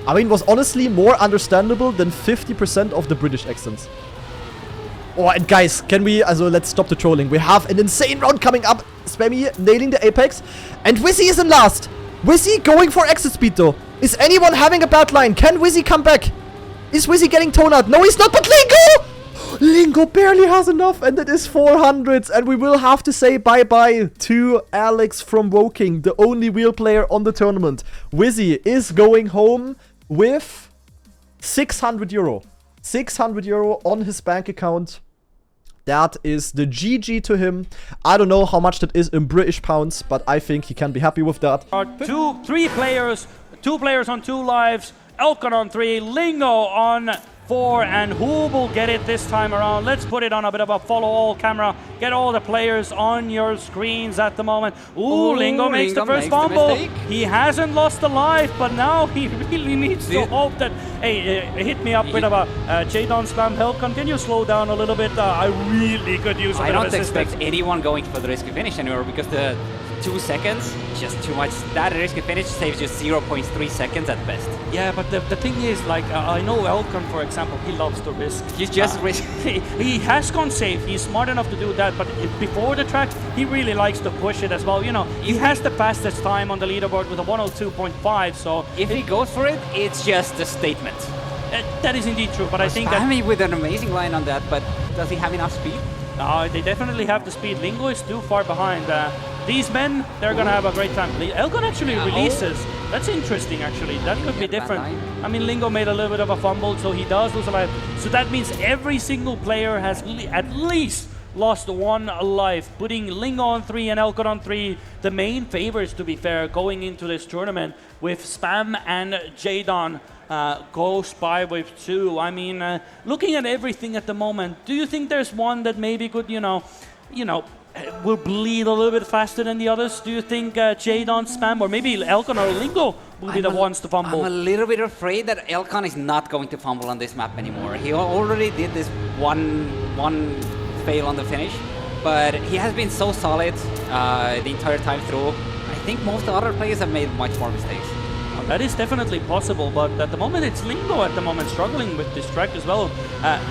I mean, it was honestly more understandable than 50% of the British accents. Oh, and guys, can we... Also, let's stop the trolling. We have an insane round coming up. Spammiej nailing the apex. And Wizzy is in last. Wizzy going for exit speed, though. Is anyone having a bad line? Can Wizzy come back? Is Wizzy getting toned out? No, he's not, but Lingo! Lingo barely has enough, and it is 400s. And we will have to say bye-bye to Alex from Woking, the only real player on the tournament. Wizzy is going home with 600 euro. 600 euro on his bank account. That is the GG to him. I don't know how much that is in British pounds, but I think he can be happy with that. 2 players on 2 lives. Elkan on 3, Lingo on 4, and who will get it this time around? Let's put it on a bit of a follow all camera. Get all the players on your screens at the moment. Ooh, Lingo makes the first fumble. He hasn't lost a life, but now he really needs to hope that, hey, hit me up with a Jadon Spam help. Can you slow down a little bit? I really could use a bit of assistance. I don't expect anyone going for the risky finish anymore because the 2 seconds, just too much. That risky finish saves you 0.3 seconds at best. Yeah, but the thing is, like, I know Elkon, for example, he loves to risk. He's just risk. He has gone safe. He's smart enough to do that, but before the track, he really likes to push it as well. You know, he has the fastest time on the leaderboard with a 102.5, so... If he goes for it, it's just a statement. That is indeed true, but I think Spammiej with an amazing line on that, but does he have enough speed? They definitely have the speed. Lingo is too far behind. These men, they're going to have a great time. Elkon actually releases. That's interesting, actually. That could be different. I mean, Lingo made a little bit of a fumble, so he does lose a life. So that means every single player has at least lost 1 life, putting Lingo on 3 and Elkon on 3. The main favorites, to be fair, going into this tournament with Spam and Jadon. Go Spy with 2. I mean, looking at everything at the moment, do you think there's one that maybe could, you know, will bleed a little bit faster than the others? Do you think Jadon, Spam, or maybe Elkon or Lingo will be the ones to fumble? I'm a little bit afraid that Elkon is not going to fumble on this map anymore. He already did this one fail on the finish, but he has been so solid the entire time through. I think most other players have made much more mistakes. That is definitely possible, but at the moment it's Lingo at the moment struggling with this track as well.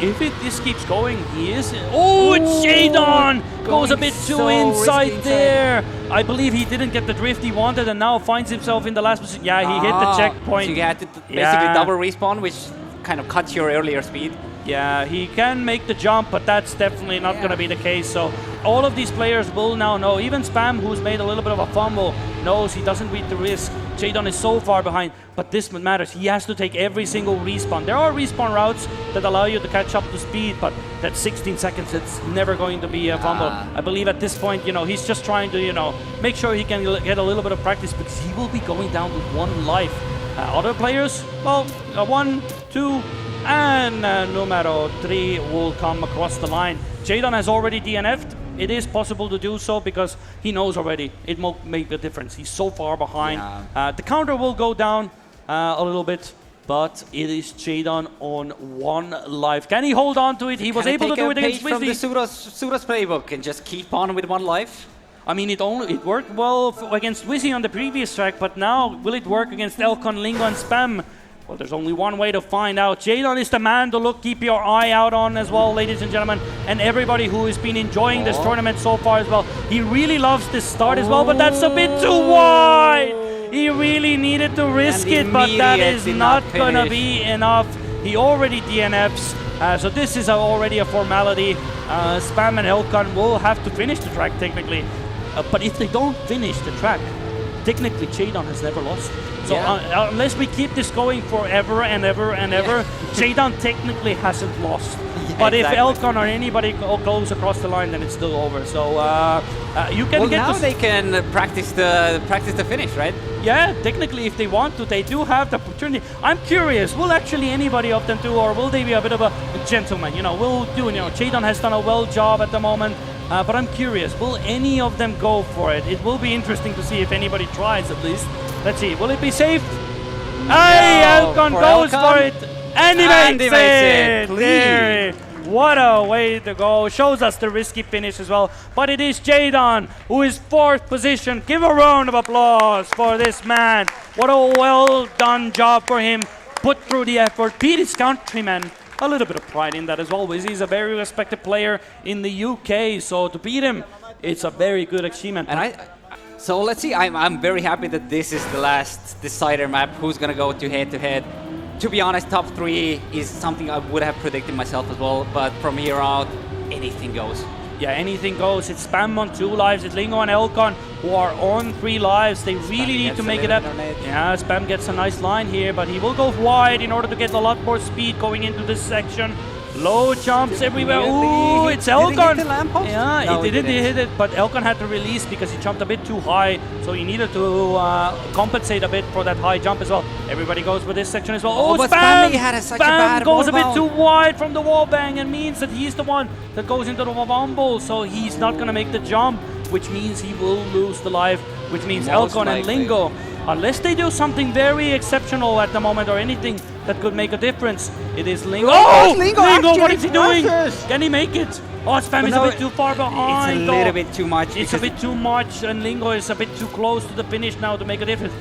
If this keeps going, he is... Oh, it's Jadon! Goes a bit too inside there. I believe he didn't get the drift he wanted and now finds himself in the last position. Yeah, he hit the checkpoint. So you had to basically double respawn, which kind of cuts your earlier speed. Yeah, he can make the jump, but that's definitely not going to be the case. So all of these players will now know. Even Spam, who's made a little bit of a fumble, knows he doesn't beat the risk. Jadon is so far behind, but this matters. He has to take every single respawn. There are respawn routes that allow you to catch up to speed, but that 16 seconds, it's never going to be a fumble. I believe at this point, you know, he's just trying to, you know, make sure he can get a little bit of practice because he will be going down with 1 life. Other players, well, 1, 2, and numero 3 will come across the line. Jadon has already DNF'd. It is possible to do so because he knows already it won't make a difference. He's so far behind. The counter will go down a little bit, but it is Jadon on 1 life. Can he hold on to it? He was able to do it against from the Suros playbook and just keep on with 1 life. I mean, it worked well against Wizzy on the previous track, but now will it work against Elkon, Lingo, and Spam? Well, there's only one way to find out. Jadon is the man to keep your eye out on as well, ladies and gentlemen, and everybody who has been enjoying this tournament so far as well. He really loves this start as well, but that's a bit too wide. He really needed to risk it, but that is not going to be enough. He already DNFs, so this is already a formality. Spam and Elkon will have to finish the track technically, but if they don't finish the track, technically Jadon has never lost. So unless we keep this going forever and ever and ever, Jadon technically hasn't lost. But if Elkon or anybody goes across the line, then it's still over. So you can get now they can practice the finish, right? Yeah, technically, if they want to, they do have the opportunity. I'm curious, will actually anybody of them do, or will they be a bit of a gentleman? You know, Jadon has done a well job at the moment. But I'm curious, will any of them go for it? It will be interesting to see if anybody tries at least. Let's see, will it be safe? Hey, Elkon goes for it! And he makes it! There. What a way to go. Shows us the risky finish as well. But it is Jadon who is 4th position. Give a round of applause for this man. What a well done job for him. Put through the effort, beat his countrymen. A little bit of pride in that as well. He's a very respected player in the UK, so to beat him, it's a very good achievement. And so let's see. I'm very happy that this is the last decider map. Who's gonna go to head? To be honest, top 3 is something I would have predicted myself as well. But from here out, anything goes. Yeah, anything goes. It's Spam on 2 lives. It's Lingo and Elkon who are on 3 lives. They really need to make it up. Yeah, Spam gets a nice line here, but he will go wide in order to get a lot more speed going into this section. Low jumps everywhere. Really? Ooh, it's Did he hit Elkan. the lamppost? Yeah, No, he he didn't hit didn't. it, but Elkan had to release because he jumped a bit too high, so he needed to compensate a bit for that high jump as well. Everybody goes for this section as well. Oh, but Spam! Spammiej had such a Spam bad goes a bit wall too bound. wide from the wall bang and means that he's the one that goes into the fumble, so he's not going to make the jump, which means he will lose the life, which means Most Elkan and likely. Lingo, unless they do something very exceptional at the moment or anything that could make a difference, it is Lingo. Oh, Lingo what actually is he doing? crashes. Can he make it? Oh, Spam is no, a bit too far behind. It's a though. little bit too much. It's a because bit too much, and Lingo is a bit too close to the finish now to make a difference.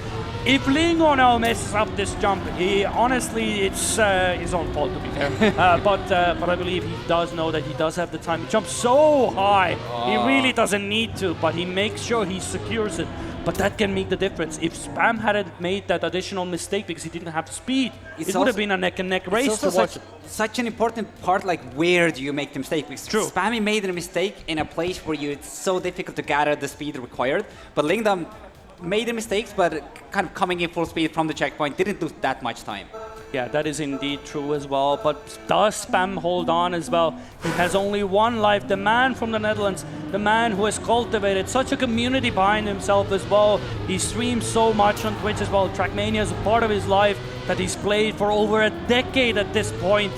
If Lingo now messes up this jump, he honestly, it's his own fault to be fair. But I believe he does know that he does have the time. He jumps so high, he really doesn't need to, but he makes sure he secures it. But that can make the difference. If Spam hadn't made that additional mistake because he didn't have speed, It's it would have also- been a neck and neck It's race also to watch. such an important part, like where do you make the mistake? Because True. Spammy made a mistake in a place where it's so difficult to gather the speed required. But Lingdom made the mistakes, but kind of coming in full speed from the checkpoint didn't lose that much time. Yeah, that is indeed true as well. But does Spam hold on as well? He has only one life. The man from the Netherlands, the man who has cultivated such a community behind himself as well. He streams so much on Twitch as well. Trackmania is a part of his life that he's played for over a decade at this point.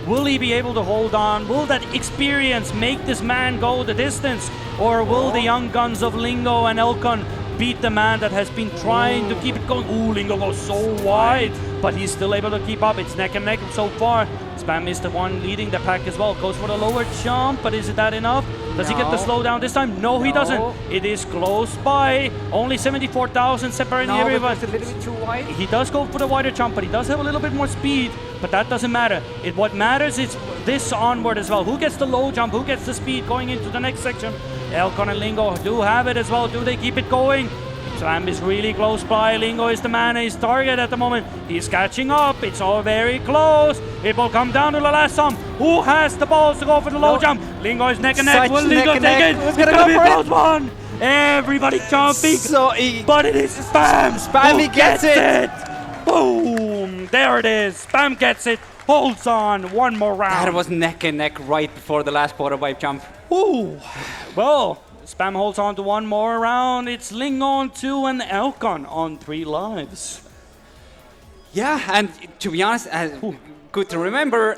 Will he be able to hold on? Will that experience make this man go the distance? Or will the young guns of Lingo and Elkan beat the man that has been trying to keep it going? Ooh, Lingo goes so wide, but he's still able to keep up. It's neck and neck so far. Spam is the one leading the pack as well. Goes for the lower jump, but is it that enough? Does he get the No. slowdown this time? No, he No. doesn't. It is close by. Only 74,000 separating No, everyone. but it's a little bit too wide. He does go for the wider jump, but he does have a little bit more speed, but that doesn't matter. What matters is this onward as well. Who gets the low jump? Who gets the speed going into the next section? Elkan and Lingo do have it as well. Do they keep it going? Slam is really close by. Lingo is the man, his target at the moment. He's catching up. It's all very close. It will come down to the last jump. Who has the balls to go for the low No. jump? Lingo is neck and neck. Such Will Lingo neck and take neck. it? Who's It's gonna gonna go be a for it? close one. Everybody jumping. So he, But it is Spam. Spammy who gets it. Boom! There it is. Spam gets it. Holds on. One more round. that was neck and neck right before the last quarter pipe jump. Ooh. Well, Spam holds on to one more round. It's Lingo on 2 and Elkan on 3 lives. Yeah, and to be honest, good to remember,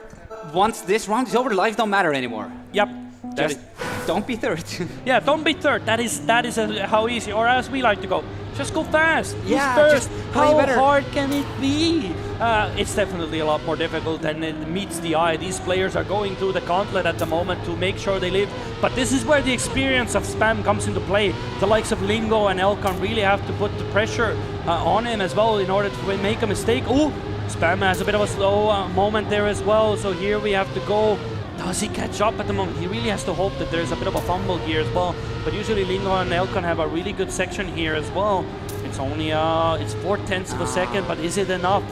once this round is over, lives don't matter anymore. Yep. That Just is, don't be third. yeah, don't be third. That is how easy, or as we like to go. Just go fast. Who's Yeah, first? just play How better. hard can it be? It's definitely a lot more difficult than it meets the eye. These players are going through the gauntlet at the moment to make sure they live. But this is where the experience of Spam comes into play. The likes of Lingo and Elkan really have to put the pressure on him as well in order to make a mistake. Oh, Spam has a bit of a slow moment there as well. So here we have to go. Does he catch up at the moment? He really has to hope that there's a bit of a fumble here as well. But usually Lingo and Elkan have a really good section here as well. It's only it's 4/10 of a second, but is it enough?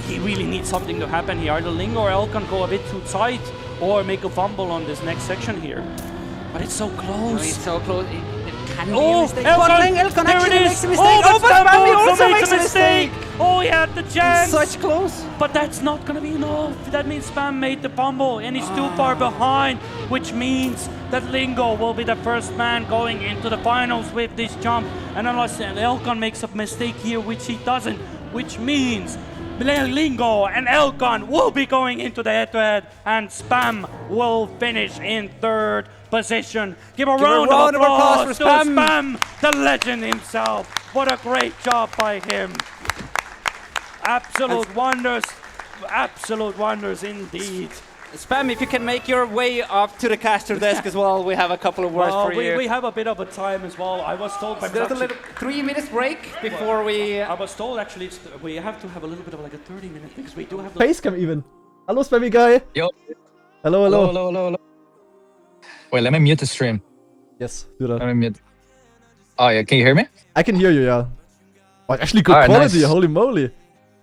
He really needs something to happen here. Either Lingo or Elkan go a bit too tight or make a fumble on this next section here. But it's so close. It's so close. It can be a Oh, mistake. Elkan! Elkan There it actually is! makes a mistake. Oh, but Spammy also makes a mistake! Oh, he had the chance! Such close. But that's not going to be enough. That means Spam made the fumble and he's too far behind, which means that Lingo will be the first man going into the finals with this jump. And unless Elkan makes a mistake here, which he doesn't, which means Lingo and Elkan will be going into the head-to-head and Spam will finish in 3rd position. Give a round of applause for to Spam. Spam, the legend himself. What a great job by him. Absolute wonders indeed. Spam, if you can make your way up to the caster desk as well, we have a couple of words Well, for you. we have a bit of a time as well. I was told by There's a production- little 3 minutes break before we... I was told actually we have to have a little bit of like a 30-minute because we do have the Facecam even. Hello, Spammy guy. Yo. Hello, hello. Hello. Wait, let me mute the stream. Yes, do Let that. me mute. Oh yeah, can you hear me? I can hear you, yeah. Oh, actually good Alright, quality, nice. holy moly.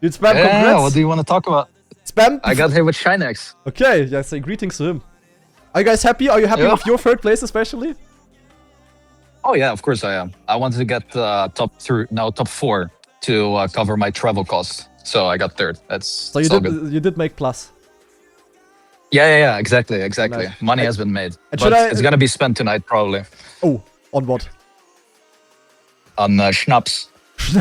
Dude, Spam, Yeah, congrats. what do you want to talk about? Spam, I got here with Shinex. okay, yeah, say greetings to him. Are you guys happy? Are you happy Yeah. with your 3rd place especially? Oh yeah, of course I am. I wanted to get top 4 to cover my travel costs. So I got 3rd. That's So you all did good. you did make plus. Yeah, exactly. Nice. Money has been made. And But should I- it's gonna be spent tonight probably Oh, on what? on schnapps.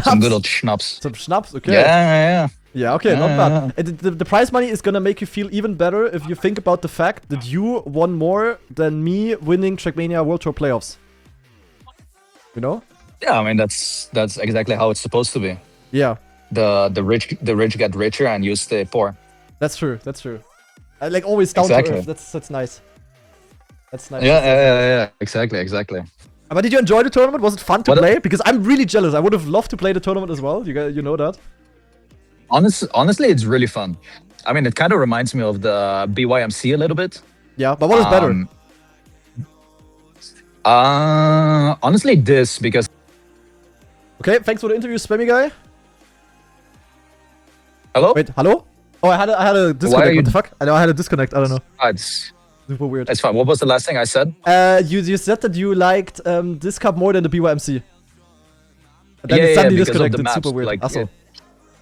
Some good old schnapps. Some schnapps, okay. Yeah. Yeah, okay, not Yeah, bad. yeah. And the prize money is gonna make you feel even better if you think about the fact that you won more than me winning Trackmania World Tour playoffs. You know? Yeah, I mean that's exactly how it's supposed to be. Yeah, The rich get richer and you stay poor. that's true. That's true. Like always down to Exactly. earth. That's nice. That's nice. Yeah. Exactly. But did you enjoy the tournament? Was it fun to What- play? Because I'm really jealous. I would have loved to play the tournament as well. You know that? Honestly, it's really fun. I mean, it kind of reminds me of the BYMC a little bit. Yeah, but what is better? Honestly, this because Okay, thanks for the interview, Spammy guy. hello. Wait, hello? Oh, I had a disconnect. you- What the fuck? I know I had a disconnect. I don't know. It's Super weird. fine. What was the last thing I said? You said that you liked this cup more than the BYMC. And then Yeah, it suddenly because of the disconnected. maps, Super weird. like, Achso.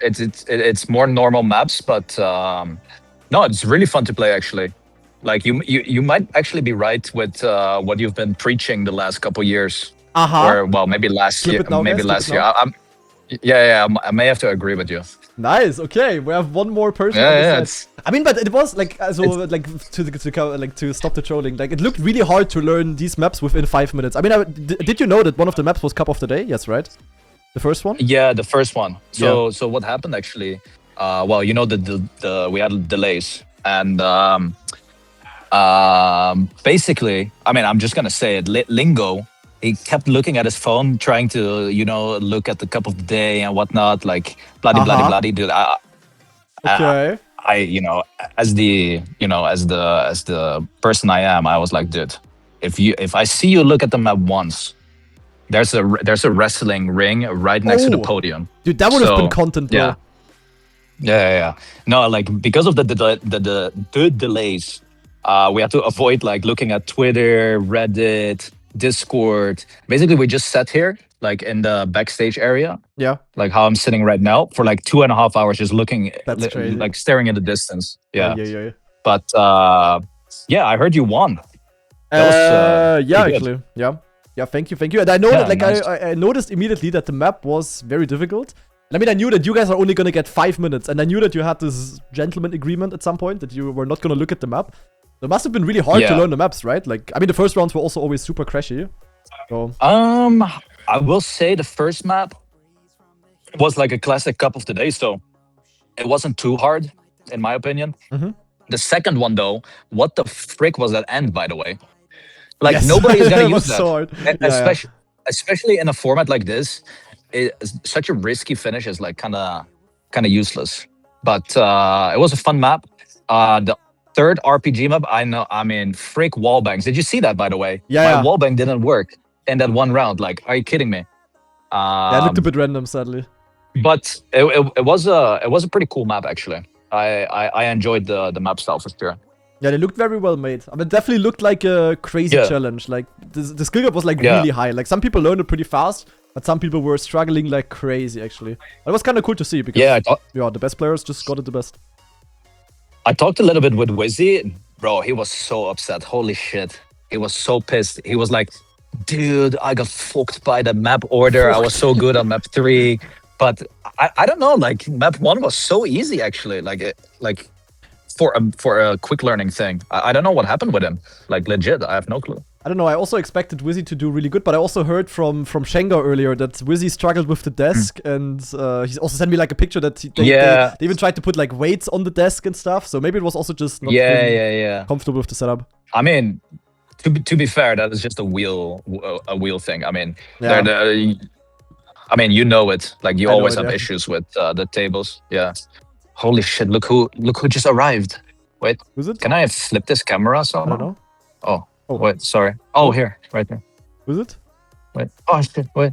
It's more normal maps, but no, it's really fun to play actually. Like you might actually be right with what you've been preaching the last couple years, or well, maybe last Flip year, it now, maybe guys, last flip it year. I may have to agree with you. Nice. Okay, we have one more person. on Yeah, the side. I mean, but it was like to stop the trolling. Like it looked really hard to learn these maps within 5 minutes. I mean, did you know that one of the maps was Cup of the Day? Yes, right. The first one. Yeah, the first one. So what happened actually? Well, you know the we had delays and basically, I mean, I'm just gonna say it. Lingo, he kept looking at his phone, trying to look at the cup of the day and whatnot, like bloody, dude. Okay. As the person I am, I was like, dude, if I see you look at the map once, there's a wrestling ring right next to the Oh. podium. Dude, that would have So, been content, bro. Yeah. No, like because of the delays, we had to avoid like looking at Twitter, Reddit, Discord. Basically, we just sat here like in the backstage area, Yeah. like how I'm sitting right now, for like 2.5 hours, just looking, That's crazy. like staring in the distance. Yeah. Yeah. But yeah, I heard you won. That was, Yeah, pretty good. actually. Yeah. Thank you. And I know Yeah, that, like, nice. I noticed immediately that the map was very difficult. And I mean, I knew that you guys are only gonna get 5 minutes, and I knew that you had this gentleman agreement at some point that you were not gonna look at the map. So it must have been really hard to Yeah. learn the maps, right? Like, I mean, the first rounds were also always super crashy. So I will say the first map was like a classic cup of the day, so it wasn't too hard, in my opinion. Mhm. The second one, though, what the frick was that end, by the way? Like, Yes. nobody's It gonna was use that. so hard. E- Yeah. Especially in a format like this, such a risky finish is like kind of useless. But it was a fun map. The third RPG map, I mean, frick wallbangs. Did you see that, by the way? Yeah. My wallbang didn't work in that one round. Like, are you kidding me? Yeah, it looked a bit random, sadly. But it was a pretty cool map actually. I enjoyed the map style for sure. Yeah, they looked very well made. I mean, it definitely looked like a crazy Yeah. challenge. Like, the skill gap was like Yeah. really high. Like, some people learned it pretty fast, but some people were struggling like crazy, actually. But it was kind of cool to see because, Yeah, the best players just got it the best. I talked a little bit with Wizzy. Bro, he was so upset. Holy shit. He was so pissed. He was like, dude, I got fucked by the map order. I was so good on map 3. But I don't know, like map 1 was so easy actually. Like for a quick learning thing. I don't know what happened with him. Like legit, I have no clue. I don't know, I also expected Wizzy to do really good, but I also heard from Schengar earlier that Wizzy struggled with the desk, and he also sent me like a picture that they even tried to put like weights on the desk and stuff, so maybe it was also just not really comfortable with the setup. I mean, to be fair, that is just a wheel thing. I mean, I mean, you know it. Like you always have issues with the tables. Yeah. Holy shit! Look who just arrived. Wait, Who's it? can I flip this camera I somehow? don't know. Oh, wait, sorry. Oh, here, right there. Who's it? Wait. Oh shit! Wait.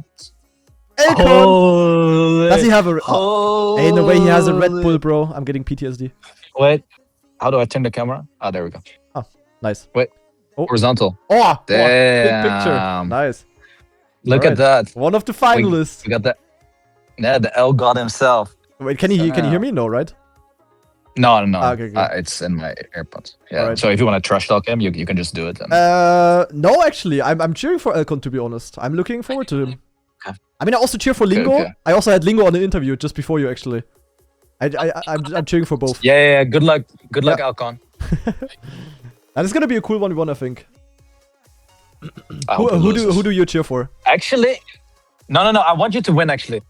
Akon! Holy. Does he have a... Hey, in a way he has a Red Holy. Bull, bro. I'm getting PTSD. Wait. How do I turn the camera? Oh, there we go. Nice. Wait. Oh. Horizontal. Oh, big picture. Damn. Nice. Look Alright. at that. One of the finalists. We got that. Yeah, the L God himself. Wait, can you hear me? No, right? No, no, Okay, good. it's in my AirPods. Yeah. Alright. So if you want to trash talk him, you can just do it. And... No, actually, I'm cheering for Elcon, to be honest. I'm looking forward to him. Okay. I mean, I also cheer for Lingo. Okay. I also had Lingo on the interview just before you, actually. I'm cheering for both. Yeah. Good luck, Alcon. And it's gonna be a cool 1v1, I think. I hope he loses. Who do you cheer for? Actually, no. I want you to win. Actually,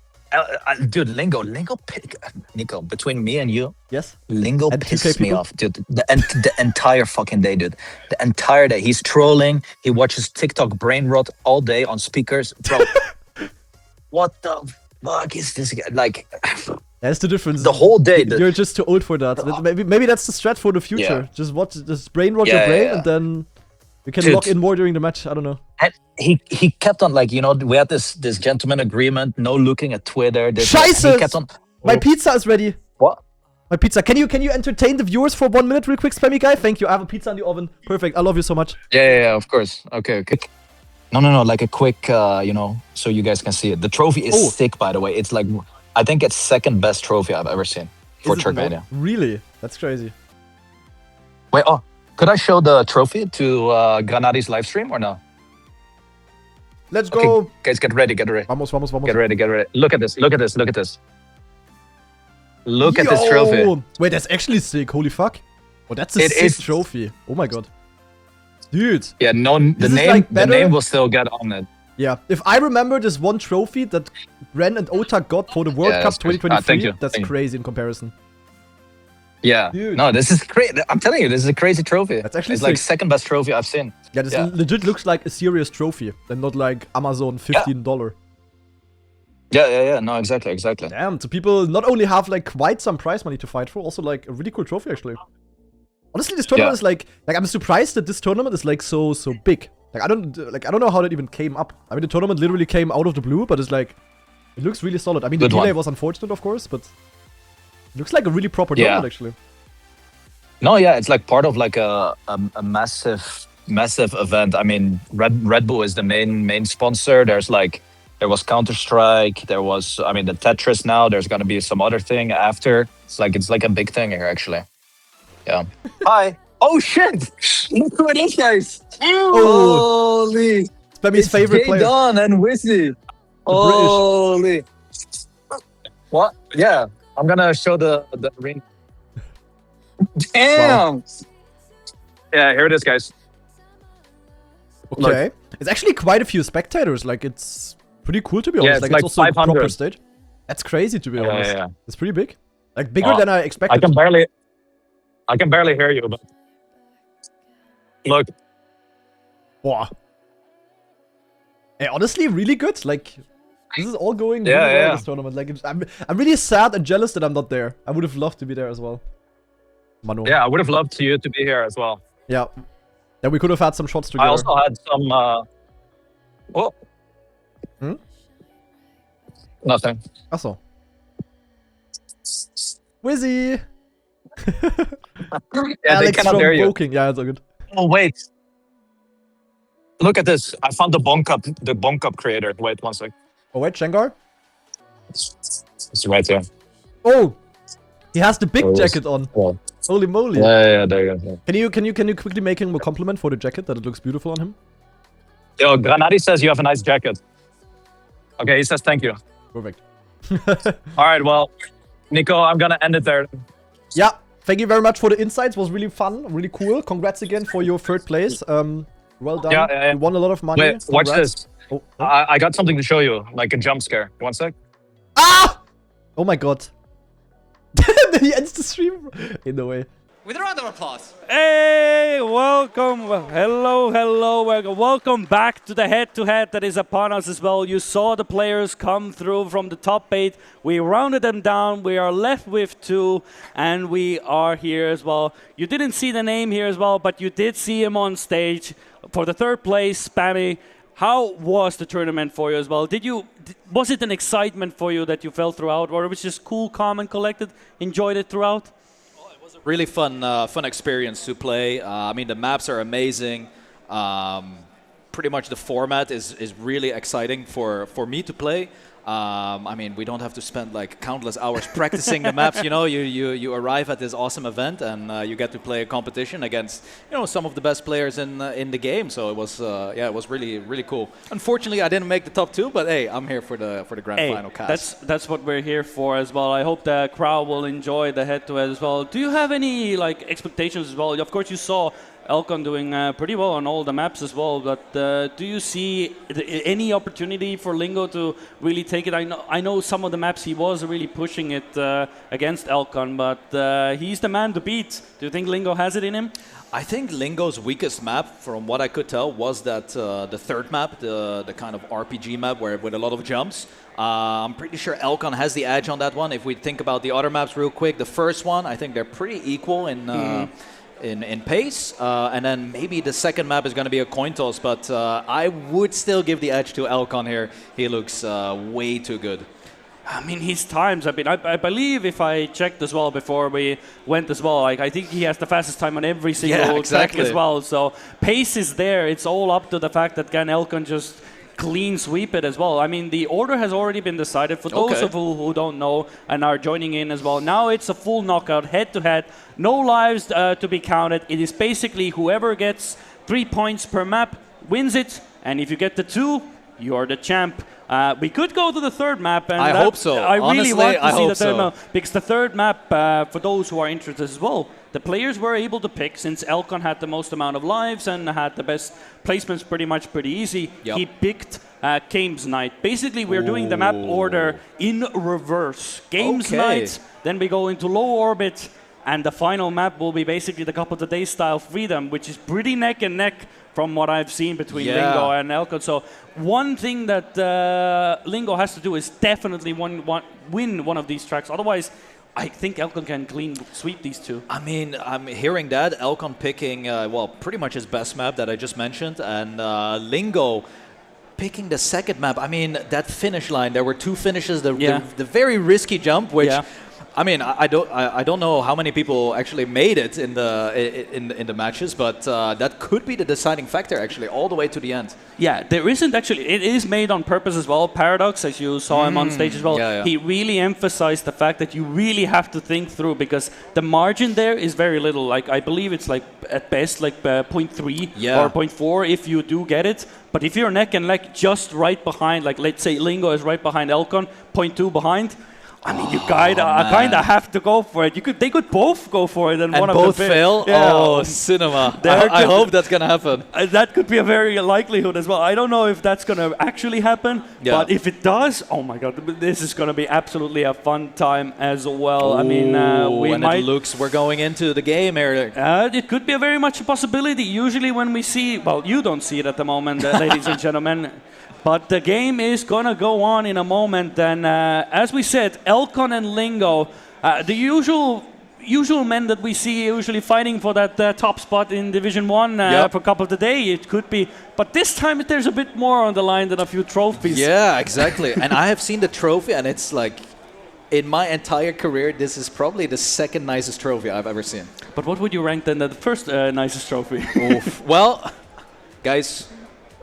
dude, Lingo, Nico. Between me and you, Yes. Lingo And 2K pisses me people? off, dude. The entire fucking day, dude. The entire day, he's trolling. He watches TikTok brain rot all day on speakers, bro. What the fuck is this guy like? That's the difference. The whole day. You're just too old for that. Maybe that's the strat for the future. Yeah. Just watch, just brain rot your brain, and then you can Dude. lock in more during the match. I don't know. And he kept on like, we had this gentleman agreement, no looking at Twitter. Scheiße! He kept on. My pizza is ready. What? My pizza. Can you entertain the viewers for 1 minute real quick, Spammy guy? Thank you. I have a pizza in the oven. Perfect. I love you so much. Yeah, of course. Okay. No, like a quick, so you guys can see it. The trophy is sick, by the way. It's like, I think it's second best trophy I've ever seen for Is it Trackmania. more? Really? That's crazy. Wait, could I show the trophy to Granady's live stream or no? Let's Okay, go. guys, get ready. Vamos. Get ready. Look at this. Look at this trophy. Yo! Wait, that's actually sick. Holy fuck. Oh, that's a It sick is- trophy. Oh my god. Dude. Yeah, the This is name, like the better- name will still get on it. Yeah. If I remember this one trophy that Ren and Ota got for the World Yeah, Cup that's crazy. 2023, Thank you. that's Thank you. crazy in comparison. Yeah. Dude. No, this is great. I'm telling you, this is a crazy trophy. That's actually it's like sick. second best trophy I've seen. Yeah, this Yeah. legit looks like a serious trophy and not like Amazon $15. Yeah. No, exactly. Damn, so people not only have like quite some prize money to fight for, also like a really cool trophy actually. Honestly, this tournament is like I'm surprised that this tournament is like so big. Like I don't know how that even came up. I mean, the tournament literally came out of the blue, but it's like it looks really solid. I mean, the Good delay one. was unfortunate, of course, but it looks like a really proper Yeah. tournament actually. No, yeah, it's like part of like a massive event. I mean, Red Bull is the main sponsor. There was Counter-Strike. There was, I mean, the Tetris now. There's gonna be some other thing after. It's like a big thing here actually. Yeah. Hi. Oh shit! Look who it is, guys. Oh. Holy! Spammy's favorite player. Don and Wizzy. Holy! What? Yeah, I'm gonna show the ring. Damn! Yeah, here it is, guys. Okay. It's actually quite a few spectators. Like it's pretty cool to be Yeah, honest. it's Like like it's also a proper 500. stage. That's crazy to be honest. Yeah. It's pretty big. Like bigger than I expected. I can barely hear you, but look. Wow. Hey, honestly, really good. Like, this is all going Yeah, really well in yeah. this tournament. Like, I'm really sad and jealous that I'm not there. I would have loved to be there as well. Manu. Yeah, I would have loved you to be here as well. Yeah. Then we could have had some shots together. I also had some. Oh. Hmm? Nothing. Achso. Wizzy! Yeah, they Alex cannot from hear you. Woking. Yeah, it's all good. Oh wait. Look at this. I found the Bonk Cup creator. Wait 1 sec. Oh, wait, Shangar? It's right here. Oh! He has the big Oh, yes. jacket on. Oh. Holy moly. Yeah, there you go. Can you quickly make him a compliment for the jacket, that it looks beautiful on him? Yo, Granady says you have a nice jacket. Okay, he says thank you. Perfect. All right, well, Nico, I'm gonna end it there. Yeah, thank you very much for the insights. Was really fun, really cool. Congrats again for your third place. Well done. Yeah. You won a lot of money. Wait, watch Congrats. this. Oh. I got something to show you, like a jump scare. 1 sec. Ah! Oh my god. He ends the stream in the way. With a round of applause. Hey, welcome, hello, welcome back to the head-to-head that is upon us as well. You saw the players come through from the top 8. We rounded them down. We are left with 2, and we are here as well. You didn't see the name here as well, but you did see him on stage for the third place, Spammiej. How was the tournament for you as well? Was it an excitement for you that you felt throughout, or it was just cool, calm, and collected? Enjoyed it throughout? Really fun experience to play. I mean, the maps are amazing. pretty much the format is really exciting for me to play. I mean, we don't have to spend like countless hours practicing the maps. You know, you arrive at this awesome event and you get to play a competition against some of the best players in the game. So it was it was really cool. Unfortunately, I didn't make the top 2, but hey, I'm here for the grand final cast. That's what we're here for as well. I hope the crowd will enjoy the head-to-head as well. Do you have any like expectations as well? Of course, you saw Elkon doing pretty well on all the maps as well, but do you see any opportunity for Lingo to really take it? I know some of the maps he was really pushing it against Elkon, but he's the man to beat. Do you think Lingo has it in him? I think Lingo's weakest map, from what I could tell, was that the third map, the kind of RPG map with a lot of jumps. I'm pretty sure Elkon has the edge on that one. If we think about the other maps real quick, the first one, I think they're pretty equal in pace, and then maybe the second map is going to be a coin toss, but I would still give the edge to Elkon here. He looks way too good. I mean, his times, I believe if I checked as well before we went as well, like I think he has the fastest time on every single track as well. So pace is there. It's all up to the fact that can Elkon just clean sweep it as well. I mean, the order has already been decided for those of you who don't know and are joining in as well. Now it's a full knockout, head-to-head, no lives to be counted. It is basically whoever gets 3 points per map wins it, and if you get the 2, you're the champ. We could go to the third map, and I hope so. I really Honestly, want to see the third so. map, because the third map, for those who are interested as well, the players were able to pick, since Elkon had the most amount of lives and had the best placements pretty easy. Yep. He picked Games Night. Basically, we're doing the map order in reverse. Games Night, then we go into low orbit, and the final map will be basically the Cup of the Day style Freedom, which is pretty neck and neck from what I've seen between Lingo and Elkon. So one thing that Lingo has to do is definitely win one of these tracks. Otherwise, I think Elkon can clean sweep these 2. I mean, I'm hearing that. Elkon picking, pretty much his best map that I just mentioned, and Lingo picking the second map. I mean, that finish line, there were 2 finishes, the very risky jump, which... I mean, I don't know how many people actually made it in the matches, but that could be the deciding factor actually, all the way to the end. Yeah, there isn't actually. It is made on purpose as well. Paradox, as you saw him on stage as well, he really emphasized the fact that you really have to think through, because the margin there is very little. Like I believe it's like at best like 0.3 or 0.4 if you do get it. But if you're neck and neck just right behind, like let's say Lingo is right behind Elkon, 0.2 behind. I mean, you kind of have to go for it. They could both go for it, and one of them both fail. Yeah. Oh, cinema! I hope that's gonna happen. That could be a very likelihood as well. I don't know if that's gonna actually happen, but if it does, oh my God, this is gonna be absolutely a fun time as well. Ooh, I mean, it looks we're going into the game, Eric. It could be a very much a possibility. Usually, when we see, well, you don't see it at the moment, ladies and gentlemen. But the game is going to go on in a moment. And as we said, Elkon and Lingo, the usual men that we see usually fighting for that top spot in Division 1 for Cup of the Day, it could be. But this time there's a bit more on the line than a few trophies. Yeah, exactly. And I have seen the trophy, and it's like, in my entire career, this is probably the second nicest trophy I've ever seen. But what would you rank then the first nicest trophy? Oof. Well, guys...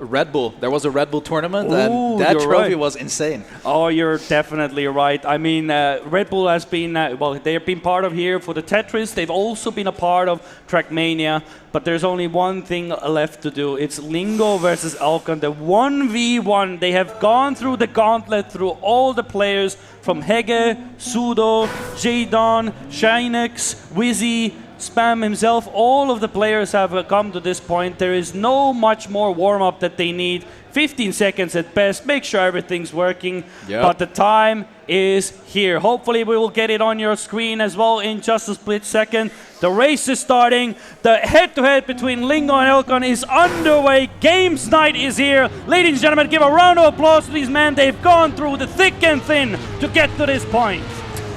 Red Bull. There was a Red Bull tournament, and that trophy was insane. Oh, you're definitely right. I mean, Red Bull has been, they have been part of here for the Tetris. They've also been a part of Trackmania, but there's only one thing left to do. It's Lingo versus Elkon, the 1v1. They have gone through the gauntlet through all the players from Hege, Sudo, Jadon, Shinex, Wizzy, Spam himself. All of the players have come to this point. There is no much more warm-up that they need. 15 seconds at best. Make sure everything's working. Yep. But the time is here. Hopefully we will get it on your screen as well in just a split second. The race is starting. The head-to-head between Lingo and Elkon is underway. Games Night is here. Ladies and gentlemen, give a round of applause to these men. They've gone through the thick and thin to get to this point.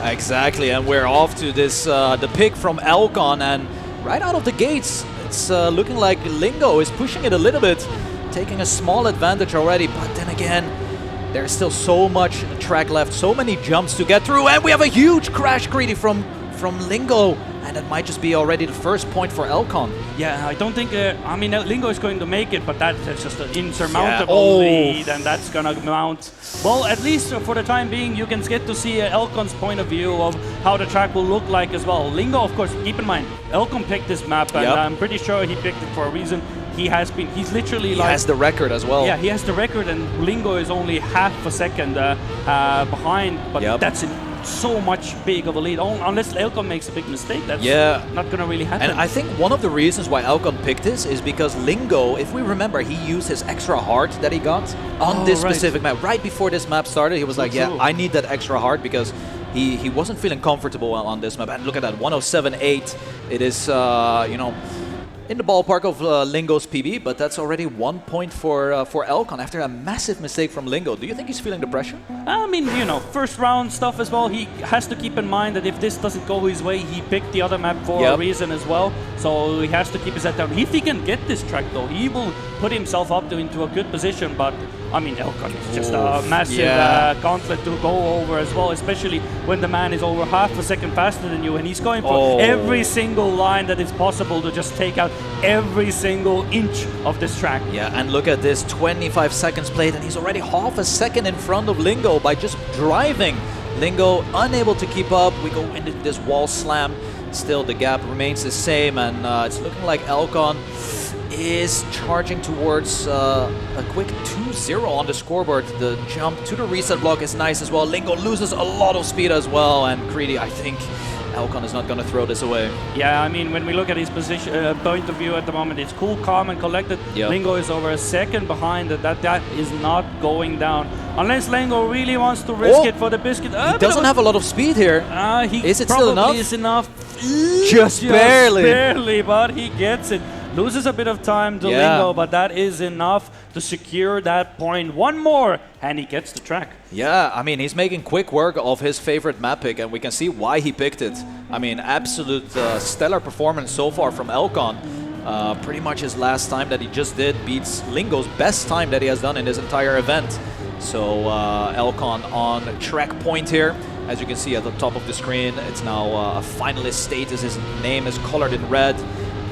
Exactly, and we're off to this the pick from Elkon, and right out of the gates, it's looking like Lingo is pushing it a little bit, taking a small advantage already, but then again, there's still so much track left, so many jumps to get through, and we have a huge crash, Greedy, from from Lingo, and it might just be already the first point for Elcon. Yeah, I don't think. I mean, Lingo is going to make it, but that's just an insurmountable lead, and that's gonna mount. Well, at least for the time being, you can get to see Elcon's point of view of how the track will look like as well. Lingo, of course, keep in mind, Elcon picked this map, and I'm pretty sure he picked it for a reason. He's literally he has the record as well. Yeah, he has the record, and Lingo is only half a second behind, but that's so much big of a lead. Unless Elcon makes a big mistake, that's not going to really happen. And I think one of the reasons why Elcon picked this is because Lingo, if we remember, he used his extra heart that he got on this specific map. Right before this map started, he was like, I need that extra heart because he wasn't feeling comfortable on this map. And look at that, 107.8. It is, you know, in the ballpark of Lingo's PB, but that's already 1 point for Elcon after a massive mistake from Lingo. Do you think he's feeling the pressure? I mean, you know, first round stuff as well. He has to keep in mind that if this doesn't go his way, he picked the other map for a reason as well. So he has to keep his head down. If he can get this track though, he will put himself up into a good position. But I mean, Elcon is just a massive gauntlet to go over as well, especially when the man is over half a second faster than you, and he's going for every single line that is possible to just take out every single inch of this track. Yeah, and look at this, 25 seconds played, and he's already half a second in front of Lingo by just driving. Lingo unable to keep up. We go into this wall slam. Still, the gap remains the same, and it's looking like Elcon is charging towards a quick 2-0 on the scoreboard. The jump to the reset block is nice as well. Lingo loses a lot of speed as well, and Greedy, I think Elcon is not going to throw this away. Yeah, I mean, when we look at his position, point of view at the moment, it's cool, calm, and collected. Lingo is over a second behind. That is not going down. Unless Lingo really wants to risk it for the biscuit. He doesn't have a lot of speed here. Is it still enough? Is enough. Just barely. Barely, but he gets it. Loses a bit of time to Lingo, but that is enough to secure that point. One more, and he gets the track. Yeah, I mean, he's making quick work of his favorite map pick, and we can see why he picked it. I mean, absolute stellar performance so far from Elcon. Pretty much his last time that he just did beats Lingo's best time that he has done in this entire event. So Elcon on track point here. As you can see at the top of the screen, it's now a finalist status. His name is colored in red.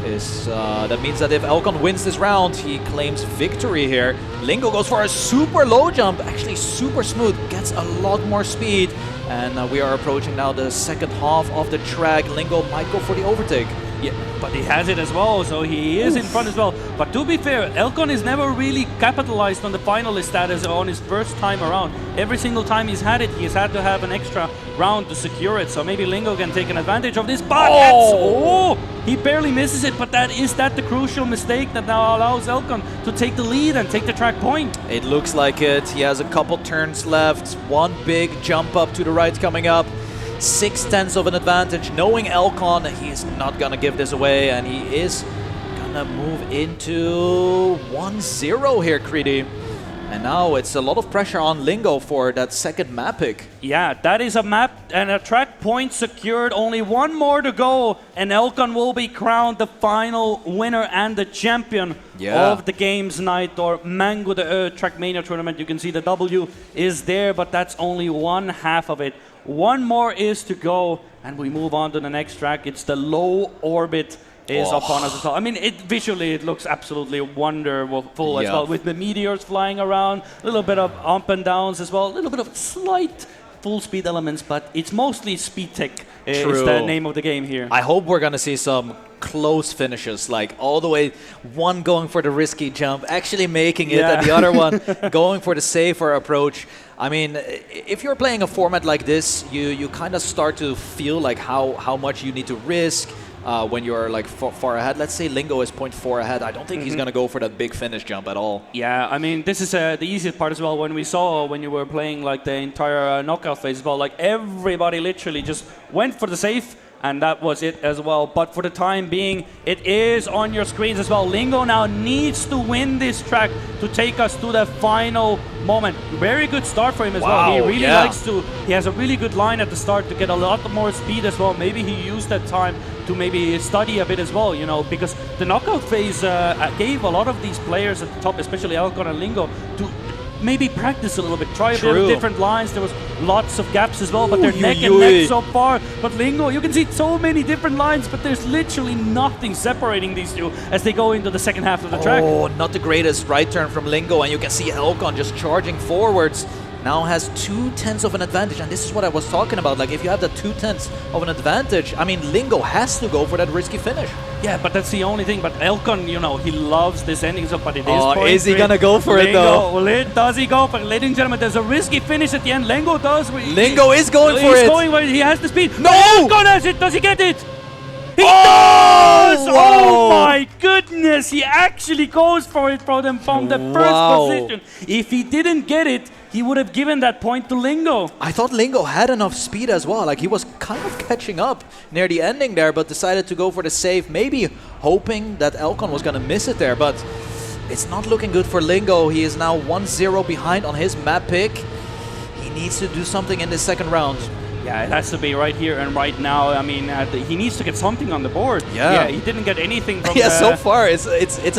That means that if Elcon wins this round, he claims victory here. Lingo goes for a super low jump, actually super smooth, gets a lot more speed. And we are approaching now the second half of the track. Lingo might go for the overtake. Yeah, but he has it as well, so he is in front as well. But to be fair, Elcon is never really capitalized on the finalist status on his first time around. Every single time he's had it, he's had to have an extra round to secure it. So maybe Lingo can take an advantage of this. But he barely misses it. But is that the crucial mistake that now allows Elcon to take the lead and take the track point? It looks like it. He has a couple turns left. One big jump up to the right coming up. 6/10 of an advantage. Knowing Elcon, he's not gonna give this away, and he is gonna move into 1-0 here, Creedy. And now it's a lot of pressure on Lingo for that second map pick. Yeah, that is a map and a track point secured. Only one more to go, and Elcon will be crowned the final winner and the champion of the games night, or Mango, the Trackmania tournament. You can see the W is there, but that's only one half of it. One more is to go, and we move on to the next track. It's the low orbit is upon us as well. I mean, visually it looks absolutely wonderful as well, with the meteors flying around, a little bit of up and downs as well, a little bit of slight full speed elements, but it's mostly speed tech is the name of the game here. I hope we're gonna see some close finishes, like all the way, one going for the risky jump, actually making it, and the other one going for the safer approach. I mean, if you're playing a format like this, you kind of start to feel like how much you need to risk when you're like far ahead. Let's say Lingo is 0.4 ahead. I don't think he's going to go for that big finish jump at all. Yeah, I mean, this is the easiest part as well. When we saw when you were playing like the entire knockout phase as well, like everybody literally just went for the safe, and that was it as well. But for the time being, it is on your screens as well. Lingo now needs to win this track to take us to the final moment. Very good start for him as well. He really likes to, he has a really good line at the start to get a lot more speed as well. Maybe he used that time to maybe study a bit as well, you know, because the knockout phase gave a lot of these players at the top, especially Elcon and Lingo, to maybe practice a little bit, try a bit True. of different lines. There was lots of gaps as well, but they're Ooh, neck and yoo, neck yoo. so far. But Lingo, you can see so many different lines, but there's literally nothing separating these two as they go into the second half of the track. Oh, not the greatest right turn from Lingo, and you can see Elcon just charging forwards. Now has 2/10 of an advantage, and this is what I was talking about. Like, if you have that 2/10 of an advantage, I mean, Lingo has to go for that risky finish. Yeah, but that's the only thing. But Elcon, you know, he loves this ending, so but it is. Oh, is he 0.3. gonna go for it, Lingo, though? well, does he go for it? Ladies and gentlemen, there's a risky finish at the end. Lingo does. Lingo is going for it. He's going for it. He has the speed. No! Elcon has it. Does he get it? He Oh, does! wow. Oh my goodness! He actually goes for it from the first Wow. position. If he didn't get it, he would have given that point to Lingo. I thought Lingo had enough speed as well. Like, he was kind of catching up near the ending there, but decided to go for the save, maybe hoping that Elcon was going to miss it there. But it's not looking good for Lingo. He is now 1-0 behind on his map pick. He needs to do something in this second round. Yeah, it has to be right here and right now. I mean, he needs to get something on the board. Yeah. He didn't get anything from Yeah, the, so far it's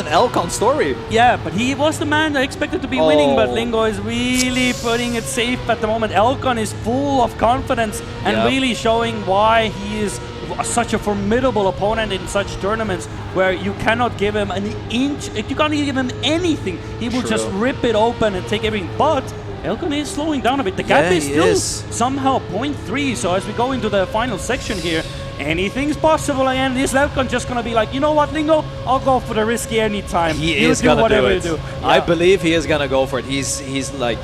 an Elcon story. Yeah, but he was the man I expected to be winning, but Oh. Lingo is really putting it safe at the moment. Elcon is full of confidence and Yep. really showing why he is such a formidable opponent in such tournaments where you cannot give him an inch, you can't give him anything. He will just True. rip it open and take everything. But Elcon is slowing down a bit. The gap Yeah, is he still is. somehow 0.3. So as we go into the final section here, anything's possible again. This Elcon just gonna be like, you know what, Lingo? I'll go for the risky anytime. He You is do gonna whatever do you it. do. I Yeah. believe he is gonna go for it. He's like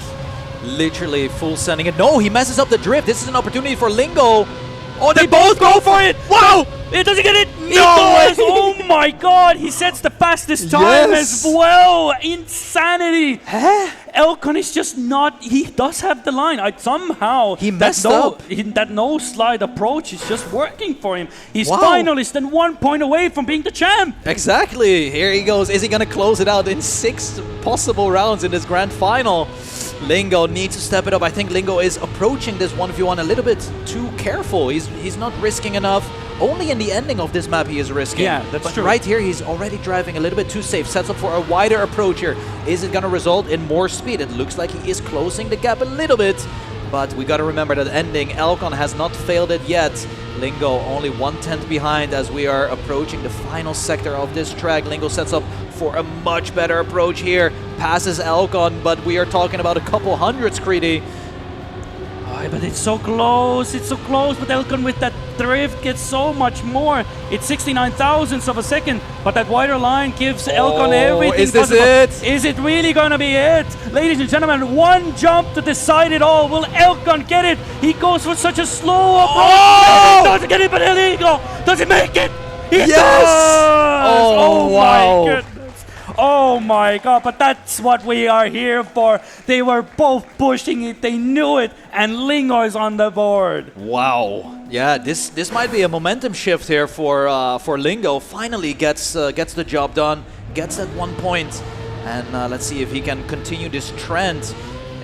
literally full sending it. No, he messes up the drift. This is an opportunity for Lingo. Oh, they both go for it! Wow! Does he get it? He No does! way! Oh my god! He sets the fastest time Yes! as well! Insanity! Huh? Elcon is just not... He does have the line. Somehow... He messed up. That no-slide approach is just working for him. He's Wow. finalist and 1 point away from being the champ! Exactly. Here he goes. Is he gonna close it out in 6 possible rounds in this grand final? Lingo needs to step it up. I think Lingo is approaching this 1v1 a little bit too careful. He's not risking enough. Only in the ending of this map he is risking. Yeah, that's but true. right here he's already driving a little bit too safe. Sets up for a wider approach here. Is it gonna result in more speed? It looks like he is closing the gap a little bit. But we gotta remember that ending. Elcon has not failed it yet. Lingo only 1/10 behind as we are approaching the final sector of this track. Lingo sets up for a much better approach here. Passes Elcon, but we are talking about a couple hundreds, Creedy. Oh, but it's so close, but Elcon with that drift gets so much more. It's 69 thousandths of a second, but that wider line gives Elcon everything is this possible. it? Is it really gonna be it? Ladies and gentlemen, one jump to decide it all. Will Elcon get it? He goes for such a slow approach. Oh! He doesn't get it, but there you go. Does he make it? He Yes! does! Oh, wow. my goodness. Oh my god, but that's what we are here for. They were both pushing it, they knew it, and Lingo is on the board. Wow. Yeah, this might be a momentum shift here for Lingo. Finally gets the job done, gets that 1 point, and let's see if he can continue this trend.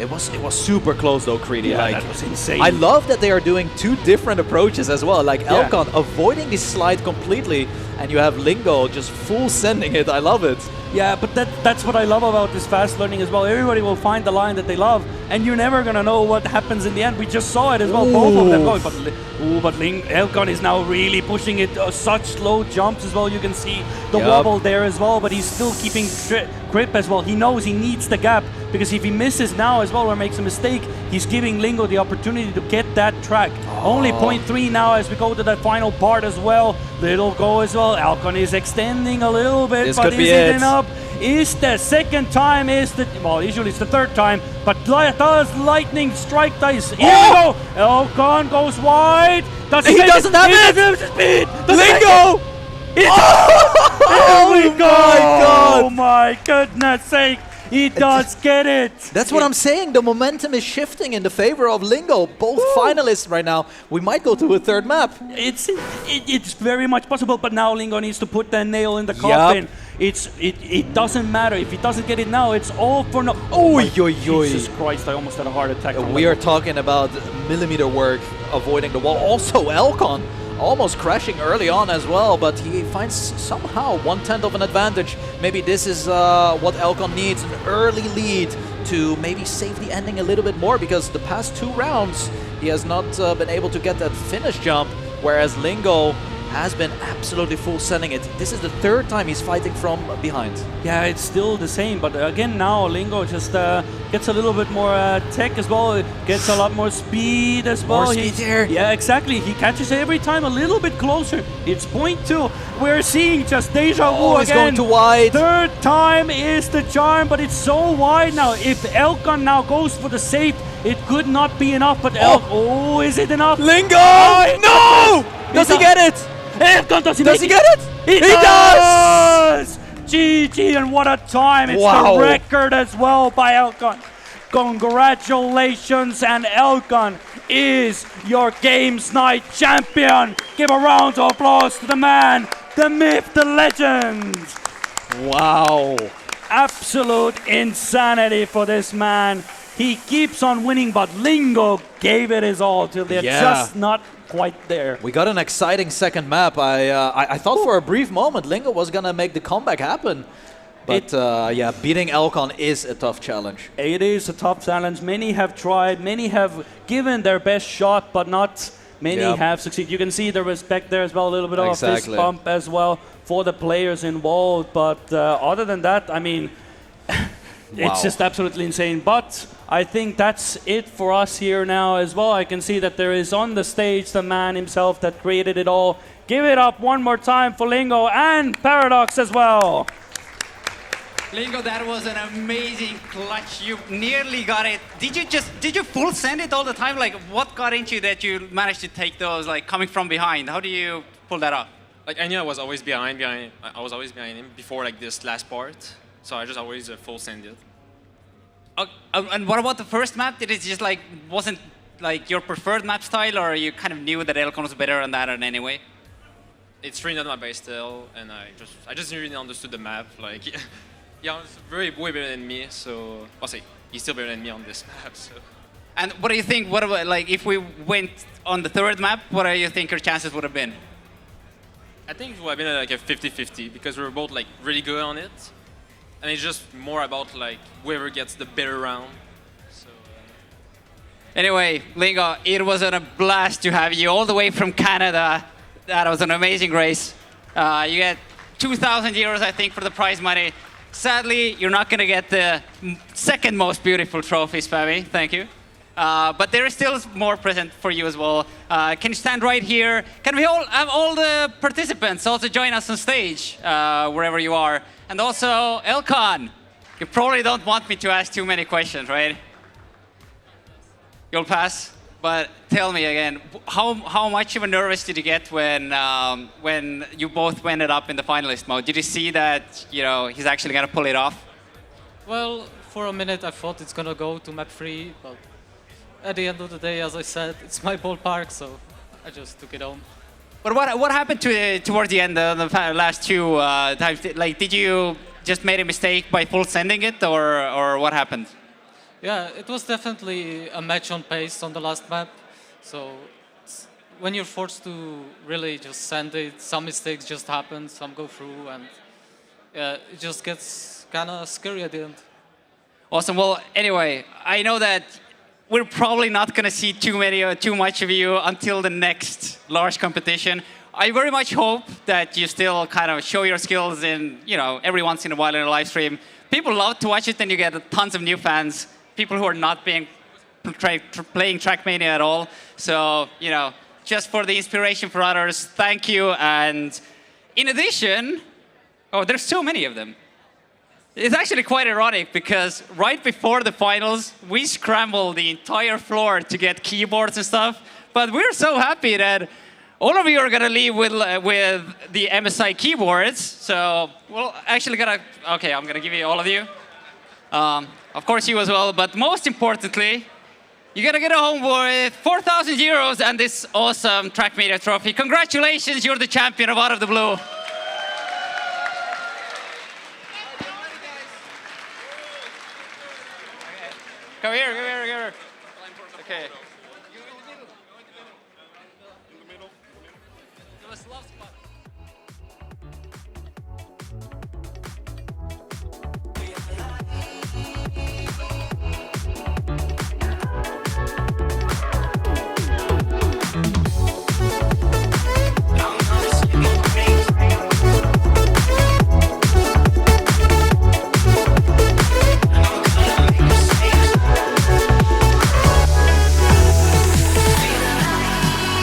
It was super close though, Creedy. Yeah, like, that was insane. I love that they are doing 2 different approaches as well. Like Yeah. Elcon avoiding the slide completely, and you have Lingo just full sending it. I love it. Yeah, but that's what I love about this fast learning as well. Everybody will find the line that they love, and you're never gonna know what happens in the end. We just saw it as well, both of them going. But Elcon is now really pushing it. Such slow jumps as well. You can see the Yup. wobble there as well, but he's still keeping grip as well. He knows he needs the gap, because if he misses now as well or makes a mistake, he's giving Lingo the opportunity to get that track. Only 0.3 now as we go to that final part as well. Little go as well. Elcon is extending a little bit, This but could is be it it. enough? Is the second time, well, usually it's the third time, but does lightning strike dice? Here we go! Elcon goes wide. Does He make doesn't have He it! doesn't have the speed! Does he make Lingo! it? Oh There we go! my God! Oh my goodness sake! He does get it! That's what I'm saying. The momentum is shifting in the favor of Lingo. Both finalists right now. We might go to a third map. It's very much possible, but now Lingo needs to put the nail in the coffin. It doesn't matter if he doesn't get it now. It's all for no. Oy, oy, oy. Jesus Christ! I almost had a heart attack. from We that. are talking about millimeter work, avoiding the wall. Also, Elcon almost crashing early on as well, but he finds somehow 1/10 of an advantage. Maybe this is what Elcon needs, an early lead to maybe save the ending a little bit more, because the past 2 rounds he has not been able to get that finish jump, whereas Lingo has been absolutely full sending it. This is the 3rd time he's fighting from behind. Yeah, it's still the same, but again now Lingo just gets a little bit more tech as well, gets a lot more speed as well. More speed here. Yeah, exactly. He catches every time a little bit closer. It's point 2. We're seeing just deja vu Oh, he's again. going too wide. 3rd time is the charm, but it's so wide now. If Elkon now goes for the save, it could not be enough, but oh, is it enough? Lingo! Oh, No! Does he get it? Elkon, does he Does make he it? get it? He does! GG, and what a time. It's Wow. the record as well by Elkon. Congratulations, and Elkon is your Games Night champion. Give a round of applause to the man, the myth, the legend. Wow. Absolute insanity for this man. He keeps on winning, but Lingo gave it his all till they're just not quite there. We got an exciting second map. I thought for a brief moment Lingo was gonna make the comeback happen. But yeah, beating Elkon is a tough challenge. It is a tough challenge. Many have tried, many have given their best shot, but not many have succeeded. You can see the respect there as well, a little bit of a fist bump as well for the players involved. But other than that, I mean, it's just absolutely insane. But I think that's it for us here now as well. I can see that there is on the stage the man himself that created it all. Give it up one more time for Lingo and Paradox as well. Lingo, that was an amazing clutch. You nearly got it. Did you full send it all the time? Like, what got into you that you managed to take those, like, coming from behind? How do you pull that off? Like, I knew I was always behind. I was always behind him before, like, this last part. So I just always full send it. And what about the first map? Did it just, like, wasn't, like, your preferred map style, or you kind of knew that Elkon was better than that in any way? It's really not my base style, and I just really understood the map. Like, yeah, he's way better than me. So I'll say he's still better than me on this map. So. And what do you think? What about, like, if we went on the third map? What do you think your chances would have been? I think it would have been like a 50-50 because we were both like really good on it, and it's just more about like whoever gets the better round. So. Anyway, Lingo, it was a blast to have you all the way from Canada. That was an amazing race. You get 2,000 euros, I think, for the prize money. Sadly, you're not going to get the second most beautiful trophy, Spammiej. Thank you. But there is still more present for you as well. Can you stand right here? Can we all have all the participants also join us on stage, wherever you are? And also, Elkon, you probably don't want me to ask too many questions, right? You'll pass? But tell me again, how much of a nervous did you get when you both ended up in the finalist mode? Did you see that, you know, he's actually going to pull it off? Well, for a minute I thought it's going to go to map 3, but at the end of the day, as I said, it's my ballpark, so I just took it home. But what happened towards the end, the last two times? Like, did you just made a mistake by full sending it, or what happened? Yeah, it was definitely a match on pace on the last map. So when you're forced to really just send it, some mistakes just happen, some go through, and it just gets kind of scary at the end. Awesome. Well, anyway, I know that we're probably not going to see too much of you until the next large competition. I very much hope that you still kind of show your skills in, you know, every once in a while in a live stream. People love to watch it, and you get tons of new fans. People who are not playing Trackmania at all. So, you know, just for the inspiration for others, thank you. And in addition, oh, there's so many of them. It's actually quite ironic because right before the finals, we scrambled the entire floor to get keyboards and stuff. But we're so happy that all of you are gonna leave with the MSI keyboards. So we're actually gonna, okay, I'm gonna give you all of you. Of course, you as well, but most importantly, you're gonna get home with 4,000 euros and this awesome Trackmania trophy. Congratulations, you're the champion of Out of the Blue. Come here, come here, come here. Okay. In the middle. Give us love spot.